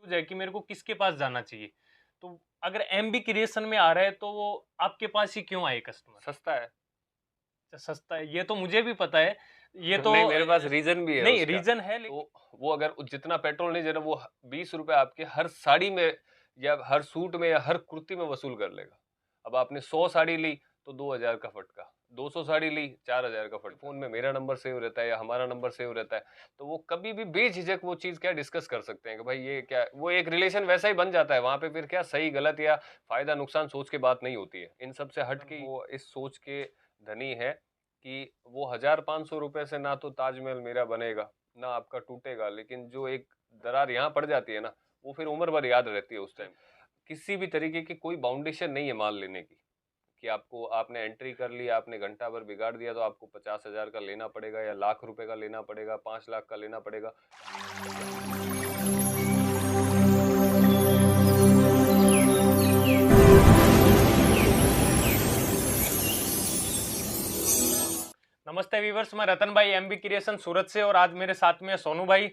Confuse है कि मेरे को किसके पास जाना चाहिए। तो अगर एमबी क्रिएशन में आ रहा है तो वो आपके पास ही क्यों आए कस्टमर? सस्ता है। अच्छा, सस्ता है, ये तो मुझे भी पता है। ये तो नहीं, मेरे पास रीज़न भी है नहीं उसका। रीजन है लेकिन तो वो अगर जितना पेट्रोल नहीं दे रहा, वो ₹20 आपके हर साड़ी में या हर सूट में या हर कुर्ती में वसूल कर लेगा। अब आपने 100 साड़ी ली तो 2000 का फटका, 200 साड़ी ली 4000 का फटका। फ़ोन में मेरा नंबर सेव रहता है या हमारा नंबर सेव रहता है, तो वो कभी भी बेझिझक वो चीज़ क्या डिस्कस कर सकते हैं कि भाई ये क्या है? वो एक रिलेशन वैसा ही बन जाता है, वहाँ पे फिर क्या सही गलत या फ़ायदा-नुकसान सोच के बात नहीं होती है। इन सब से हट के वो इस सोच के धनी है कि वो 1000-500 रुपए से ना तो ताजमहल मेरा बनेगा, ना आपका टूटेगा, लेकिन जो एक दरार यहाँ पड़ जाती है ना, वो फिर उम्र भर याद रहती है उस टाइम। किसी भी तरीके की कोई बाउंडेशन नहीं है माल लेने की, कि आपको आपने एंट्री कर ली, आपने घंटा भर बिगाड़ दिया तो आपको 50,000 का लेना पड़ेगा या लाख रुपए का लेना पड़ेगा, 5 लाख का लेना पड़ेगा। नमस्ते व्यूवर्स, मैं रतन भाई एमबी क्रिएशन सूरत से और आज मेरे साथ में है सोनू भाई।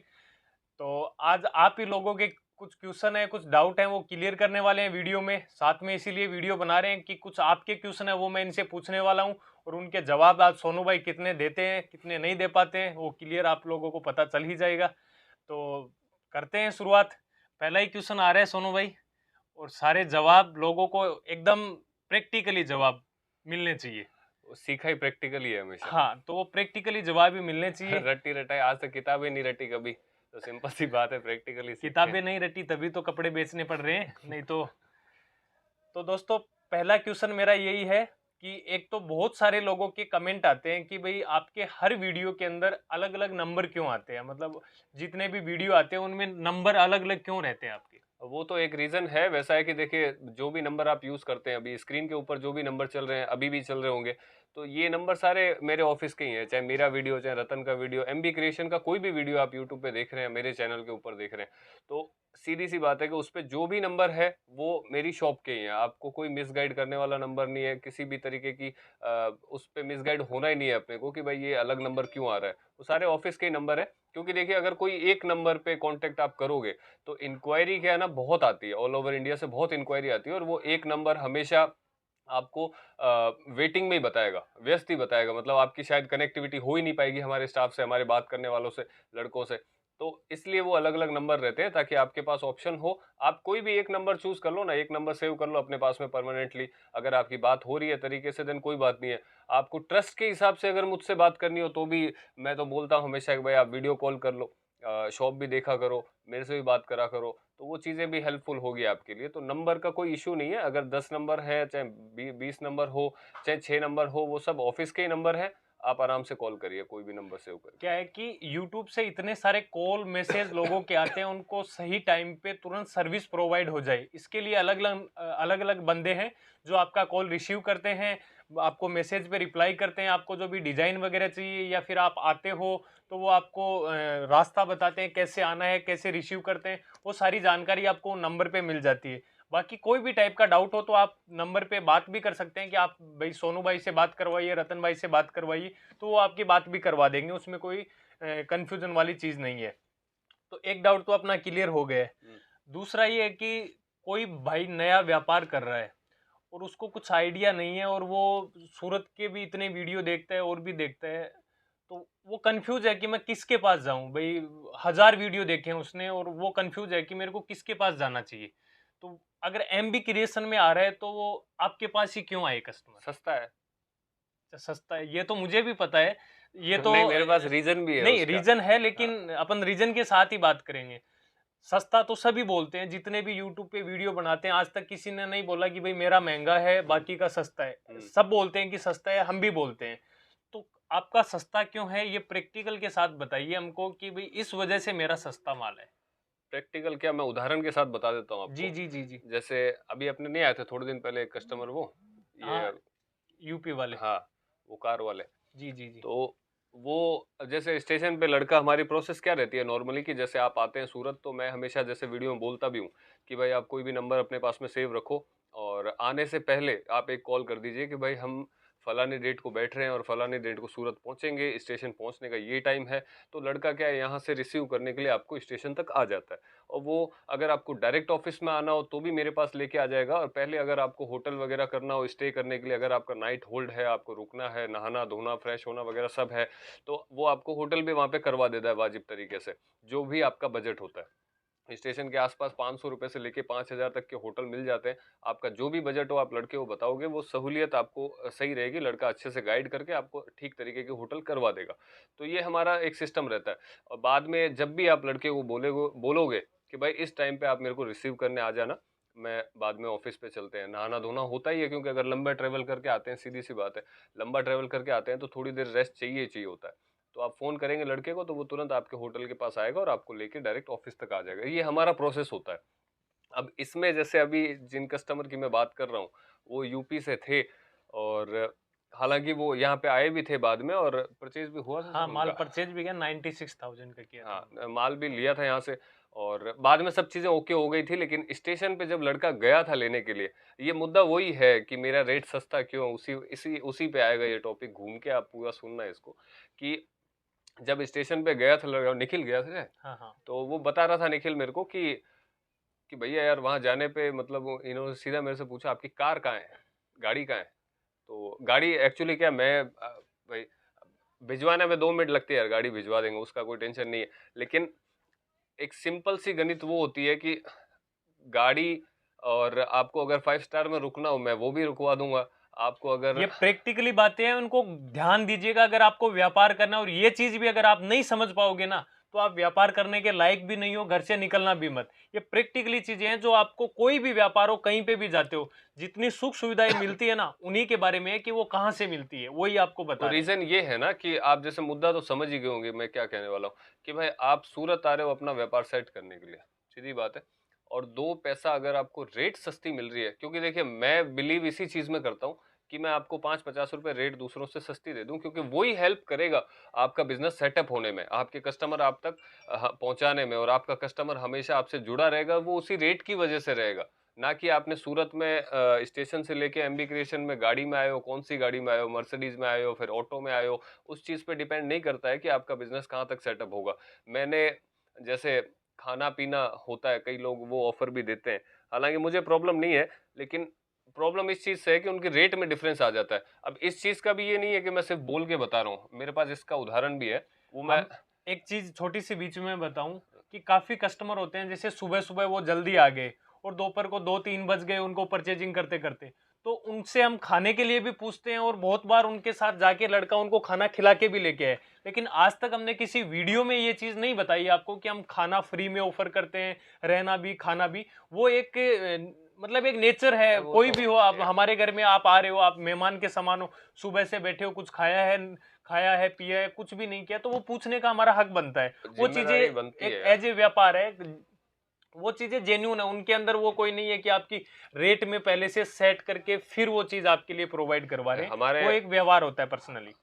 तो आज आप ही लोगों के कुछ क्वेश्चन है, कुछ डाउट है, वो क्लियर करने वाले हैं वीडियो में। साथ में इसीलिए वीडियो बना रहे हैं कि कुछ आपके क्वेश्चन है वो मैं इनसे पूछने वाला हूं और उनके जवाब आज सोनू भाई कितने देते हैं कितने नहीं दे पाते हैं वो क्लियर आप लोगों को पता चल ही जाएगा। तो करते हैं शुरुआत। पहला ही क्वेश्चन आ रहा है सोनू भाई, और सारे जवाब लोगों को एकदम प्रैक्टिकली जवाब मिलने चाहिए। वो सीखा ही प्रैक्टिकली है हमेशा। हाँ, तो वो प्रैक्टिकली जवाब ही मिलने चाहिए। रट्टी रटाई आज तक किताबें नहीं रटी कभी, तो सिंपल सी बात है प्रैक्टिकली सीखते हैं। किताबें नहीं रटी तभी तो कपड़े बेचने पड़ रहे हैं, नहीं तो दोस्तों पहला क्वेश्चन मेरा यही है कि एक तो बहुत सारे लोगों के कमेंट आते हैं कि भाई आपके हर वीडियो के अंदर अलग अलग नंबर क्यों आते हैं, मतलब जितने भी वीडियो आते हैं उनमें नंबर अलग अलग क्यों रहते हैं आपके? वो तो एक रीज़न है, वैसा है कि देखिए जो भी नंबर आप यूज़ करते हैं अभी स्क्रीन के ऊपर जो भी नंबर चल रहे हैं, अभी भी चल रहे होंगे, तो ये नंबर सारे मेरे ऑफ़िस के ही हैं। चाहे मेरा वीडियो, चाहे रतन का वीडियो, एमबी क्रिएशन का कोई भी वीडियो आप यूट्यूब पे देख रहे हैं, मेरे चैनल के ऊपर देख रहे हैं, तो सीधी-सी बात है कि उसपे जो भी नंबर है, वो मेरी शॉप के ही हैं। आपको कोई मिसगाइड करने वाला नंबर नहीं है, किसी भी तरीके की उसपे मिसगाइड होना ही नहीं है अपने को कि भाई ये अलग नंबर क्यों आ रहा है। वो सारे ऑफ़िस के ही नंबर हैं, क्योंकि देखिए अगर कोई एक नंबर पे कॉन्टैक्ट आप करोगे, तो इंक्वायरी क्या है ना बहुत आती है, ऑल ओवर इंडिया से बहुत इंक्वायरी आती है और वो एक नंबर हमेशा आपको वेटिंग में ही बताएगा, व्यस्त ही बताएगा, मतलब आपकी शायद कनेक्टिविटी हो ही नहीं पाएगी हमारे स्टाफ से, हमारे बात करने वालों से, लड़कों से। तो इसलिए वो अलग-अलग नंबर रहते हैं ताकि आपके पास ऑप्शन हो, आप कोई भी एक नंबर चूज़ कर लो ना, एक नंबर सेव कर लो अपने पास में परमानेंटली। अगर आपकी बात हो रही है तरीके से देन कोई बात नहीं है। आपको ट्रस्ट के हिसाब से अगर मुझसे बात करनी हो तो भी मैं तो बोलता हूँ हमेशा कि भाई आप वीडियो कॉल कर लो, शॉप भी देखा करो, मेरे से भी बात करा करो, तो वो चीज़ें भी हेल्पफुल होगी आपके लिए। तो नंबर का कोई इश्यू नहीं है, अगर 10 नंबर है, चाहे 20 नंबर हो, चाहे 6 नंबर हो, वो सब ऑफ़िस के ही नंबर हैं। आप आराम से कॉल करिए, कोई भी नंबर सेव करके। क्या है कि YouTube से इतने सारे कॉल मैसेज लोगों के आते हैं, उनको सही टाइम पे तुरंत सर्विस प्रोवाइड हो जाए, इसके लिए अलग अलग बंदे हैं जो आपका कॉल रिसीव करते हैं, आपको मैसेज पे रिप्लाई करते हैं, आपको जो भी डिजाइन वगैरह चाहिए या फिर आप आते हो तो वो आपको रास्ता बताते हैं कैसे आना है, कैसे रिसीव करते हैं, वो सारी जानकारी आपको नंबर पे मिल जाती है। बाकी कोई भी टाइप का डाउट हो तो आप नंबर पे बात भी कर सकते हैं कि आप भाई सोनू भाई से बात करवाइए, रतन भाई से बात करवाइए, तो वो आपकी बात भी करवा देंगे, उसमें कोई कंफ्यूजन वाली चीज नहीं है। तो एक डाउट तो अपना क्लियर हो गया है। हुँ। दूसरा ये है कि कोई भाई नया व्यापार कर रहा है और उसको कुछ आइडिया नहीं है और वो सूरत के भी इतने वीडियो देखता है और भी देखता है, तो वो कंफ्यूज है कि मैं किसके पास जाऊं भाई। 1000 वीडियो देखे हैं उसने और वो कंफ्यूज है कि मेरे को किसके पास जाना चाहिए। तो अगर एमबी क्रिएशन में आ रहा है तो वो आपके पास ही क्यों आए कस्टमर? सस्ता है। सस्ता है, ये तो मुझे भी पता है। ये तो नहीं, मेरे पास रीज़न भी है नहीं उसका। रीजन है, हाँ। लेकिन अपन रीजन के साथ ही बात करेंगे। सस्ता तो सभी बोलते हैं, जितने भी यूट्यूब पे वीडियो बनाते हैं आज तक किसी ने नहीं बोला कि भाई मेरा महंगा है हुँ, बाकी का सस्ता है। हुँ। सब बोलते हैं कि सस्ता है, हम भी बोलते हैं। तो आपका सस्ता क्यों है, ये प्रैक्टिकल के साथ बताइए हमको कि भाई इस वजह से मेरा सस्ता माल है। प्रैक्टिकल क्या, मैं उदाहरण के साथ बता देता हूँ जी आपको। जी जी जी। जैसे अभी अपने नहीं आए थे थोड़े दिन पहले एक कस्टमर वो, हाँ, ये यूपी वाले। हाँ, वो कार वाले। जी जी जी। तो वो जैसे स्टेशन पे लड़का, हमारी प्रोसेस क्या रहती है नॉर्मली कि जैसे आप आते हैं सूरत, तो मैं हमेशा जैसे वीडियो में बोलता भी हूँ कि भाई आप कोई भी नंबर अपने पास में सेव रखो और आने से पहले आप एक कॉल कर दीजिए कि भाई हम फलानी डेट को बैठ रहे हैं और फलानी डेट को सूरत पहुंचेंगे, स्टेशन पहुंचने का ये टाइम है, तो लड़का क्या है यहाँ से रिसीव करने के लिए आपको स्टेशन तक आ जाता है। और वो अगर आपको डायरेक्ट ऑफिस में आना हो तो भी मेरे पास लेके आ जाएगा, और पहले अगर आपको होटल वगैरह करना हो स्टे करने के लिए, अगर आपका नाइट होल्ड है, आपको रुकना है, नहाना धोना फ्रेश होना वगैरह सब है, तो वो आपको होटल भी वहाँ पे करवा देता है वाजिब तरीके से, जो भी आपका बजट होता है। स्टेशन के आसपास 500 रुपए से लेके 5,000 तक के होटल मिल जाते हैं। आपका जो भी बजट हो आप लड़के को बताओगे, वो सहूलियत आपको सही रहेगी, लड़का अच्छे से गाइड करके आपको ठीक तरीके के होटल करवा देगा। तो ये हमारा एक सिस्टम रहता है। और बाद में जब भी आप लड़के को बोलोगे कि भाई इस टाइम पे आप मेरे को रिसीव करने आ जाना, मैं बाद में ऑफिस पे चलते हैं, नहाना धोना होता ही है, क्योंकि अगर लंबा ट्रेवल करके आते हैं, सीधी सी बात है, लंबा ट्रेवल करके आते हैं तो थोड़ी देर रेस्ट चाहिए ही चाहिए होता है। तो आप फ़ोन करेंगे लड़के को तो वो तुरंत आपके होटल के पास आएगा और आपको लेके डायरेक्ट ऑफिस तक आ जाएगा। ये हमारा प्रोसेस होता है। अब इसमें जैसे अभी जिन कस्टमर की मैं बात कर रहा हूँ, वो यूपी से थे, और हालाँकि वो यहाँ पे आए भी थे बाद में, और परचेज़ भी हुआ था हाँ, सर माल उनका। परचेज भी क्या 96,000 का किया था उन्होंने। हाँ, माल भी लिया था यहाँ से, और बाद में सब चीज़ें ओके हो गई थी, लेकिन स्टेशन पे जब लड़का गया था लेने के लिए, ये मुद्दा वही है कि मेरा रेट सस्ता क्यों, उसी पे आएगा ये टॉपिक घूम के, आप पूरा सुनना है इसको, कि जब स्टेशन पे गया था लड़का, निखिल गया था, हाँ, हाँ। तो वो बता रहा था निखिल मेरे को कि भैया यार वहाँ जाने पे मतलब इन्होंने सीधा मेरे से पूछा आपकी कार कहाँ है, गाड़ी कहाँ है। तो गाड़ी एक्चुअली क्या, मैं भाई भिजवाने में 2 मिनट लगते हैं यार, गाड़ी भिजवा देंगे, उसका कोई टेंशन नहीं है। लेकिन एक सिंपल सी गणित वो होती है कि गाड़ी, और आपको अगर 5 स्टार में रुकना हो मैं वो भी रुकवा दूंगा, आपको ये अगर प्रैक्टिकली बातें हैं, उनको ध्यान दीजिएगा। अगर आपको व्यापार करना है और ये चीज भी अगर आप नहीं समझ पाओगे ना, तो आप व्यापार करने के लायक भी नहीं हो, घर से निकलना भी मत। ये प्रैक्टिकली चीजें हैं जो आपको कोई भी व्यापार हो, कहीं पे भी जाते हो, जितनी सुख सुविधाएं मिलती है ना, उन्हीं के बारे में है कि वो कहाँ से मिलती है, वही आपको तो बता रहे हैं। रीजन ये है ना कि आप जैसे मुद्दा तो समझ ही गए होंगे मैं क्या कहने वाला हूँ, कि भाई आप सूरत आ रहे हो अपना व्यापार सेट करने के लिए, सीधी बात है, और 2 पैसा अगर आपको रेट सस्ती मिल रही है, क्योंकि देखिए मैं बिलीव इसी चीज में करता हूँ कि मैं आपको 5-50 रुपए रेट दूसरों से सस्ती दे दूं, क्योंकि वही हेल्प करेगा आपका बिजनेस सेटअप होने में, आपके कस्टमर आप तक पहुंचाने में, और आपका कस्टमर हमेशा आपसे जुड़ा रहेगा, वो उसी रेट की वजह से रहेगा। ना कि आपने सूरत में स्टेशन से लेके एमबी क्रिएशन में गाड़ी में आए हो, कौन सी गाड़ी में आए हो, मर्सिडीज में आए हो, फिर ऑटो में आए हो, उस चीज पे डिपेंड नहीं करता है कि आपका बिजनेस कहाँ तक सेटअप होगा। मैंने जैसे खाना पीना होता है, कई लोग वो ऑफर भी देते हैं, हालांकि मुझे प्रॉब्लम नहीं है, लेकिन प्रॉब्लम इस चीज से है कि उनके रेट में डिफरेंस आ जाता है। अब इस चीज का भी ये नहीं है कि मैं सिर्फ बोल के बता रहा हूँ, मेरे पास इसका उदाहरण भी है, वो मैं हम एक चीज छोटी सी बीच में बताऊं कि काफी कस्टमर होते हैं, जैसे सुबह सुबह वो जल्दी आ गए और दोपहर को 2-3 बज गए उनको परचेजिंग करते करते, तो उनसे हम खाने के लिए भी पूछते हैं और बहुत बार उनके साथ जाके लड़का उनको खाना खिला के भी लेके आए। लेकिन आज तक हमने किसी वीडियो में ये चीज नहीं बताई आपको कि हम खाना फ्री में ऑफर करते हैं, रहना भी खाना भी। वो एक मतलब एक नेचर है, वो कोई तो भी हो, आप हमारे घर में आप आ रहे हो, आप मेहमान के समान हो, सुबह से बैठे हो, कुछ खाया है पिया है, कुछ भी नहीं किया, तो वो पूछने का हमारा हक बनता है। वो चीजें जिम्मेदारी बनती एक है यार। एज ए व्यापार है, वो चीजें जेन्यून है, उनके अंदर वो कोई नहीं है कि आपकी रेट में पहले से सेट करके फिर वो चीज आपके लिए प्रोवाइड करवा रहे हैं। हमारे वो एक व्यवहार होता है पर्सनली।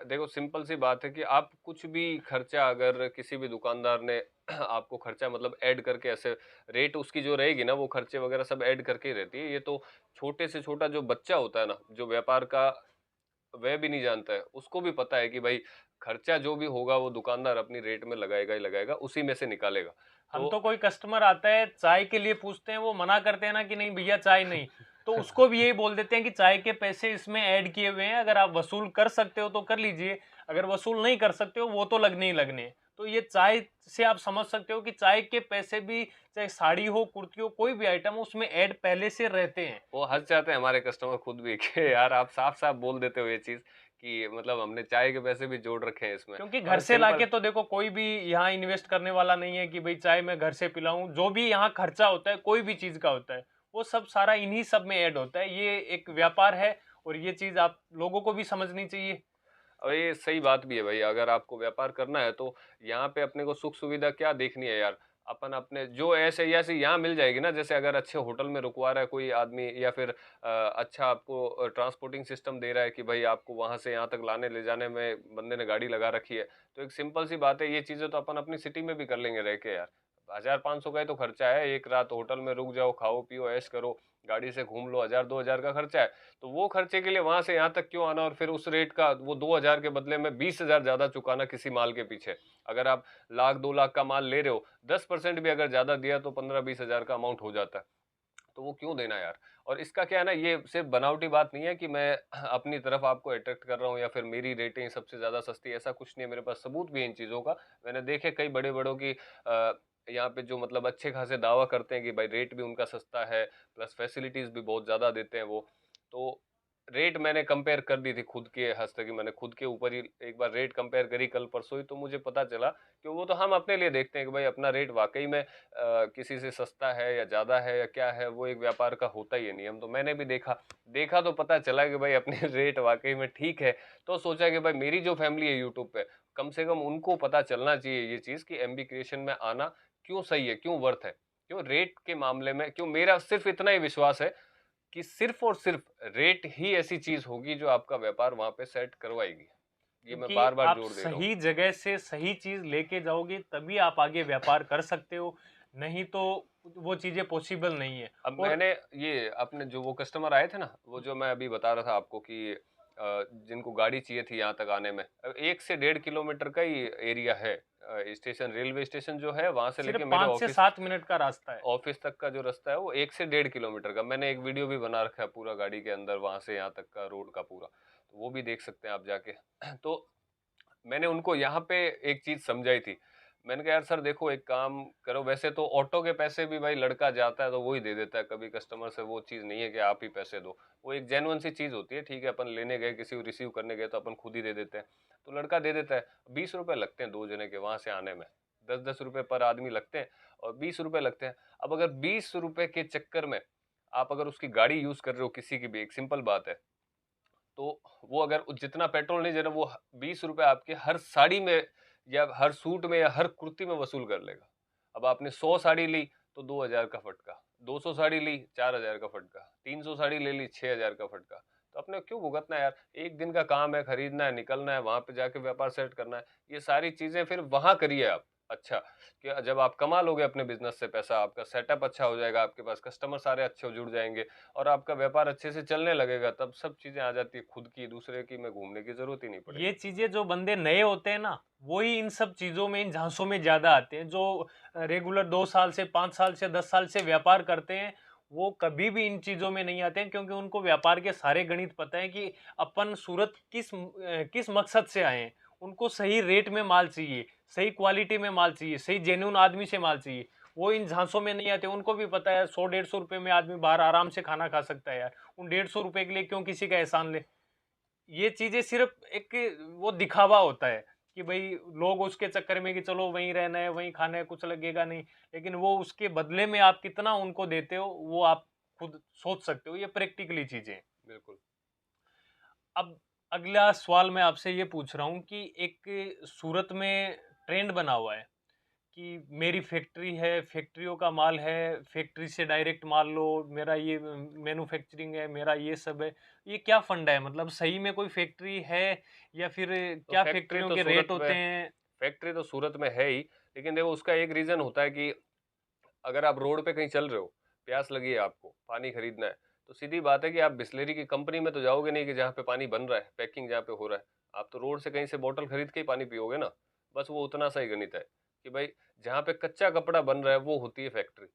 देखो सिंपल सी बात है कि आप कुछ भी खर्चा, अगर किसी भी दुकानदार ने आपको खर्चा मतलब ऐड करके ऐसे, रेट उसकी जो रहेगी ना वो खर्चे वगैरह सब ऐड करके ही रहती है। ये तो छोटे से छोटा जो बच्चा होता है ना, जो व्यापार का वह भी नहीं जानता है, उसको भी पता है कि भाई खर्चा जो भी होगा वो दुकानदार अपनी रेट में लगाएगा ही लगाएगा, उसी में से निकालेगा। हम तो तो कोई कस्टमर आता है चाय के लिए पूछते हैं, वो मना करते हैं ना कि नहीं भैया चाय नहीं, तो उसको भी यही बोल देते हैं कि चाय के पैसे इसमें ऐड किए हुए हैं, अगर आप वसूल कर सकते हो तो कर लीजिए, अगर वसूल नहीं कर सकते हो वो तो लगने ही लगने हैं। तो ये चाय से आप समझ सकते हो कि चाय के पैसे भी, चाहे साड़ी हो कुर्ती हो कोई भी आइटम हो, उसमें ऐड पहले से रहते हैं। वो हंस जाते हैं हमारे कस्टमर खुद भी कि यार आप साफ साफ बोल देते हो ये चीज, कि मतलब हमने चाय के पैसे भी जोड़ रखे हैं इसमें। क्योंकि घर और से सिंपल, लाके तो देखो कोई भी यहाँ इन्वेस्ट करने वाला नहीं है कि भाई चाय मैं घर से पिलाऊं। जो भी यहाँ खर्चा होता है कोई भी चीज का होता है, वो सब सारा इन्हीं सब में ऐड होता है। ये एक व्यापार है और ये चीज आप लोगों को भी समझनी चाहिए। और ये सही बात भी है भाई, अगर आपको व्यापार करना है तो यहाँ पे अपने को सुख सुविधा क्या देखनी है यार, अपन अपने जो ऐसे ऐसे यहाँ मिल जाएगी ना, जैसे अगर अच्छे होटल में रुकवा रहा है कोई आदमी, या फिर अच्छा आपको ट्रांसपोर्टिंग सिस्टम दे रहा है कि भाई आपको वहां से यहाँ तक लाने ले जाने में बंदे ने गाड़ी लगा रखी है, तो एक सिंपल सी बात है, ये चीजें तो अपन अपनी सिटी में भी कर लेंगे रह के यार। 1,000-500 का ही तो खर्चा है, एक रात होटल में रुक जाओ, खाओ पियो ऐश करो, गाड़ी से घूम लो, 1000-2000 का खर्चा है, तो वो खर्चे के लिए वहां से यहाँ तक क्यों आना, और फिर उस रेट का वो 2000 के बदले में 20,000 ज्यादा चुकाना किसी माल के पीछे। अगर आप लाख 2 लाख का माल ले रहे हो, 10% भी अगर ज्यादा दिया तो 15-20 हजार का अमाउंट हो जाता है। तो वो क्यों देना यार। और इसका क्या है ना, ये सिर्फ बनावटी बात नहीं है कि मैं अपनी तरफ आपको अट्रैक्ट कर रहा हूँ या फिर मेरी रेटिंग सबसे ज्यादा सस्ती है, ऐसा कुछ नहीं है। मेरे पास सबूत भी है इन चीजों का। मैंने देखे कई बड़े बड़ों की यहाँ पे जो मतलब अच्छे खासे दावा करते हैं कि भाई रेट भी उनका सस्ता है, प्लस फैसिलिटीज भी बहुत ज्यादा देते हैं वो। तो रेट मैंने कंपेयर कर दी थी खुद के हंसते की, मैंने खुद के ऊपर ही एक बार रेट कंपेयर करी कल परसों ही, तो मुझे पता चला कि वो तो हम अपने लिए देखते हैं कि भाई अपना रेट वाकई में किसी से सस्ता है या ज्यादा है या क्या है, वो एक व्यापार का होता ही है नियम। तो मैंने भी देखा देखा तो पता चला कि भाई अपने रेट वाकई में ठीक है। तो सोचा कि भाई मेरी जो फैमिली है यूट्यूब पे, कम से कम उनको पता चलना चाहिए ये चीज कि एमबी क्रिएशन में आना क्यों सही है, क्यों वर्थ है, क्यों रेट के मामले में, क्यों मेरा सिर्फ इतना ही विश्वास है कि सिर्फ और सिर्फ रेट ही ऐसी चीज होगी जो आपका व्यापार वहां पे सेट करवाएगी। ये मैं क्योंकि बार बार आप जोर दे रहा हूँ। सही जगह से सही चीज लेके जाओगे तभी आप आगे व्यापार कर सकते हो, नहीं तो वो चीजें पॉसिबल नहीं है। अब और मैंने ये अपने जो वो कस्टमर आए थे ना, वो जो मैं अभी बता रहा था आपको कि जिनको गाड़ी चाहिए थी यहाँ तक आने में, 1 से 1.5 किलोमीटर का ही एरिया है। स्टेशन, रेलवे स्टेशन जो है वहां से सिर्फ लेके मेरे 5 से 7 मिनट का रास्ता है। ऑफिस तक का जो रास्ता है वो 1 से 1.5 किलोमीटर का। मैंने एक वीडियो भी बना रखा है पूरा गाड़ी के अंदर, वहां से यहाँ तक का रोड का पूरा, तो वो भी देख सकते हैं आप जाके। तो मैंने उनको यहाँ पे एक चीज समझाई थी। मैंने कहा यार सर देखो, एक काम करो, वैसे तो ऑटो के पैसे भी भाई लड़का जाता है तो वो ही दे देता है कभी कस्टमर से, वो चीज नहीं है कि आप ही पैसे दो। वो एक जेन्युइन सी चीज होती है, ठीक है अपन लेने गए किसी को रिसीव करने गए तो अपन खुद ही दे देते हैं, तो लड़का दे देता है। 20 रुपए लगते हैं 2 जने के वहां से आने में, 10-10 रुपए पर आदमी लगते हैं, और 20 रुपए लगते हैं। अब अगर 20 रुपए के चक्कर में आप अगर उसकी गाड़ी यूज कर रहे हो किसी की भी, एक सिंपल बात है, तो वो अगर जितना पेट्रोल नहीं दे रहा, वो 20 रुपए आपके हर साड़ी में या हर सूट में या हर कुर्ती में वसूल कर लेगा। अब आपने 100 साड़ी ली तो 2,000 का फटका, 200 साड़ी ली 4,000 का फटका, 300 साड़ी ले ली 6,000 का फटका। तो अपने क्यों भुगतना है यार। एक दिन का काम है, खरीदना है, निकलना है, वहां पे जाके व्यापार सेट करना है। ये सारी चीजें फिर वहां करिए आप। अच्छा, कि जब आप कमा लोगे अपने बिजनेस से पैसा, आपका सेटअप अच्छा हो जाएगा, आपके पास कस्टमर सारे अच्छे जुड़ जाएंगे और आपका व्यापार अच्छे से चलने लगेगा, तब सब चीजें आ जाती है खुद की, दूसरे की में घूमने की जरूरत ही नहीं ये पड़ेगी। चीजें जो बंदे नए होते हैं ना, वो ही इन सब चीजों में, इन झांसों में ज्यादा आते हैं। जो रेगुलर 2 साल से 5 साल से 10 साल से व्यापार करते हैं, वो कभी भी इन चीजों में नहीं आते हैं, क्योंकि उनको व्यापार के सारे गणित पता है कि अपन सूरत किस मकसद से आए हैं। उनको सही रेट में माल चाहिए, सही क्वालिटी में माल चाहिए, सही जेन्युइन आदमी से माल चाहिए। वो इन झांसों में नहीं आते। उनको भी पता है 100-150 रुपए में आदमी बाहर आराम से खाना खा सकता है यार, उन 150 रुपए के लिए क्यों किसी का एहसान ले। ये चीजें सिर्फ एक वो दिखावा होता है कि भाई लोग उसके चक्कर में कि चलो वहीं रहना है, वहीं खाना है, कुछ लगेगा नहीं। लेकिन वो उसके बदले में आप कितना उनको देते हो, वो आप खुद सोच सकते हो। ये प्रैक्टिकली चीजें हैं। बिल्कुल। अब अगला सवाल मैं आपसे ये पूछ रहा हूँ कि एक सूरत में ट्रेंड बना हुआ है कि मेरी फैक्ट्री है, फैक्ट्रियों का माल है, फैक्ट्री से डायरेक्ट माल लो, मेरा ये मैन्युफैक्चरिंग है, मेरा ये सब है। ये क्या फंडा है? मतलब सही में कोई फैक्ट्री है या फिर तो क्या फैक्ट्रियों के रेट होते हैं? फैक्ट्री तो सूरत में है ही, लेकिन देखो उसका एक रीजन होता है कि अगर आप रोड पे कहीं चल रहे हो, प्यास लगी है आपको, पानी खरीदना है, तो सीधी बात है कि आप बिस्लेरी की कंपनी में तो जाओगे नहीं कि जहाँ पे पानी बन रहा है, पैकिंग जहाँ पे हो रहा है। आप तो रोड से कहीं से बोतल खरीद के ही पानी पियोगे ना। बस वो उतना सा ही गणित है कि भाई जहाँ पे कच्चा कपड़ा बन रहा है वो होती है फैक्ट्री।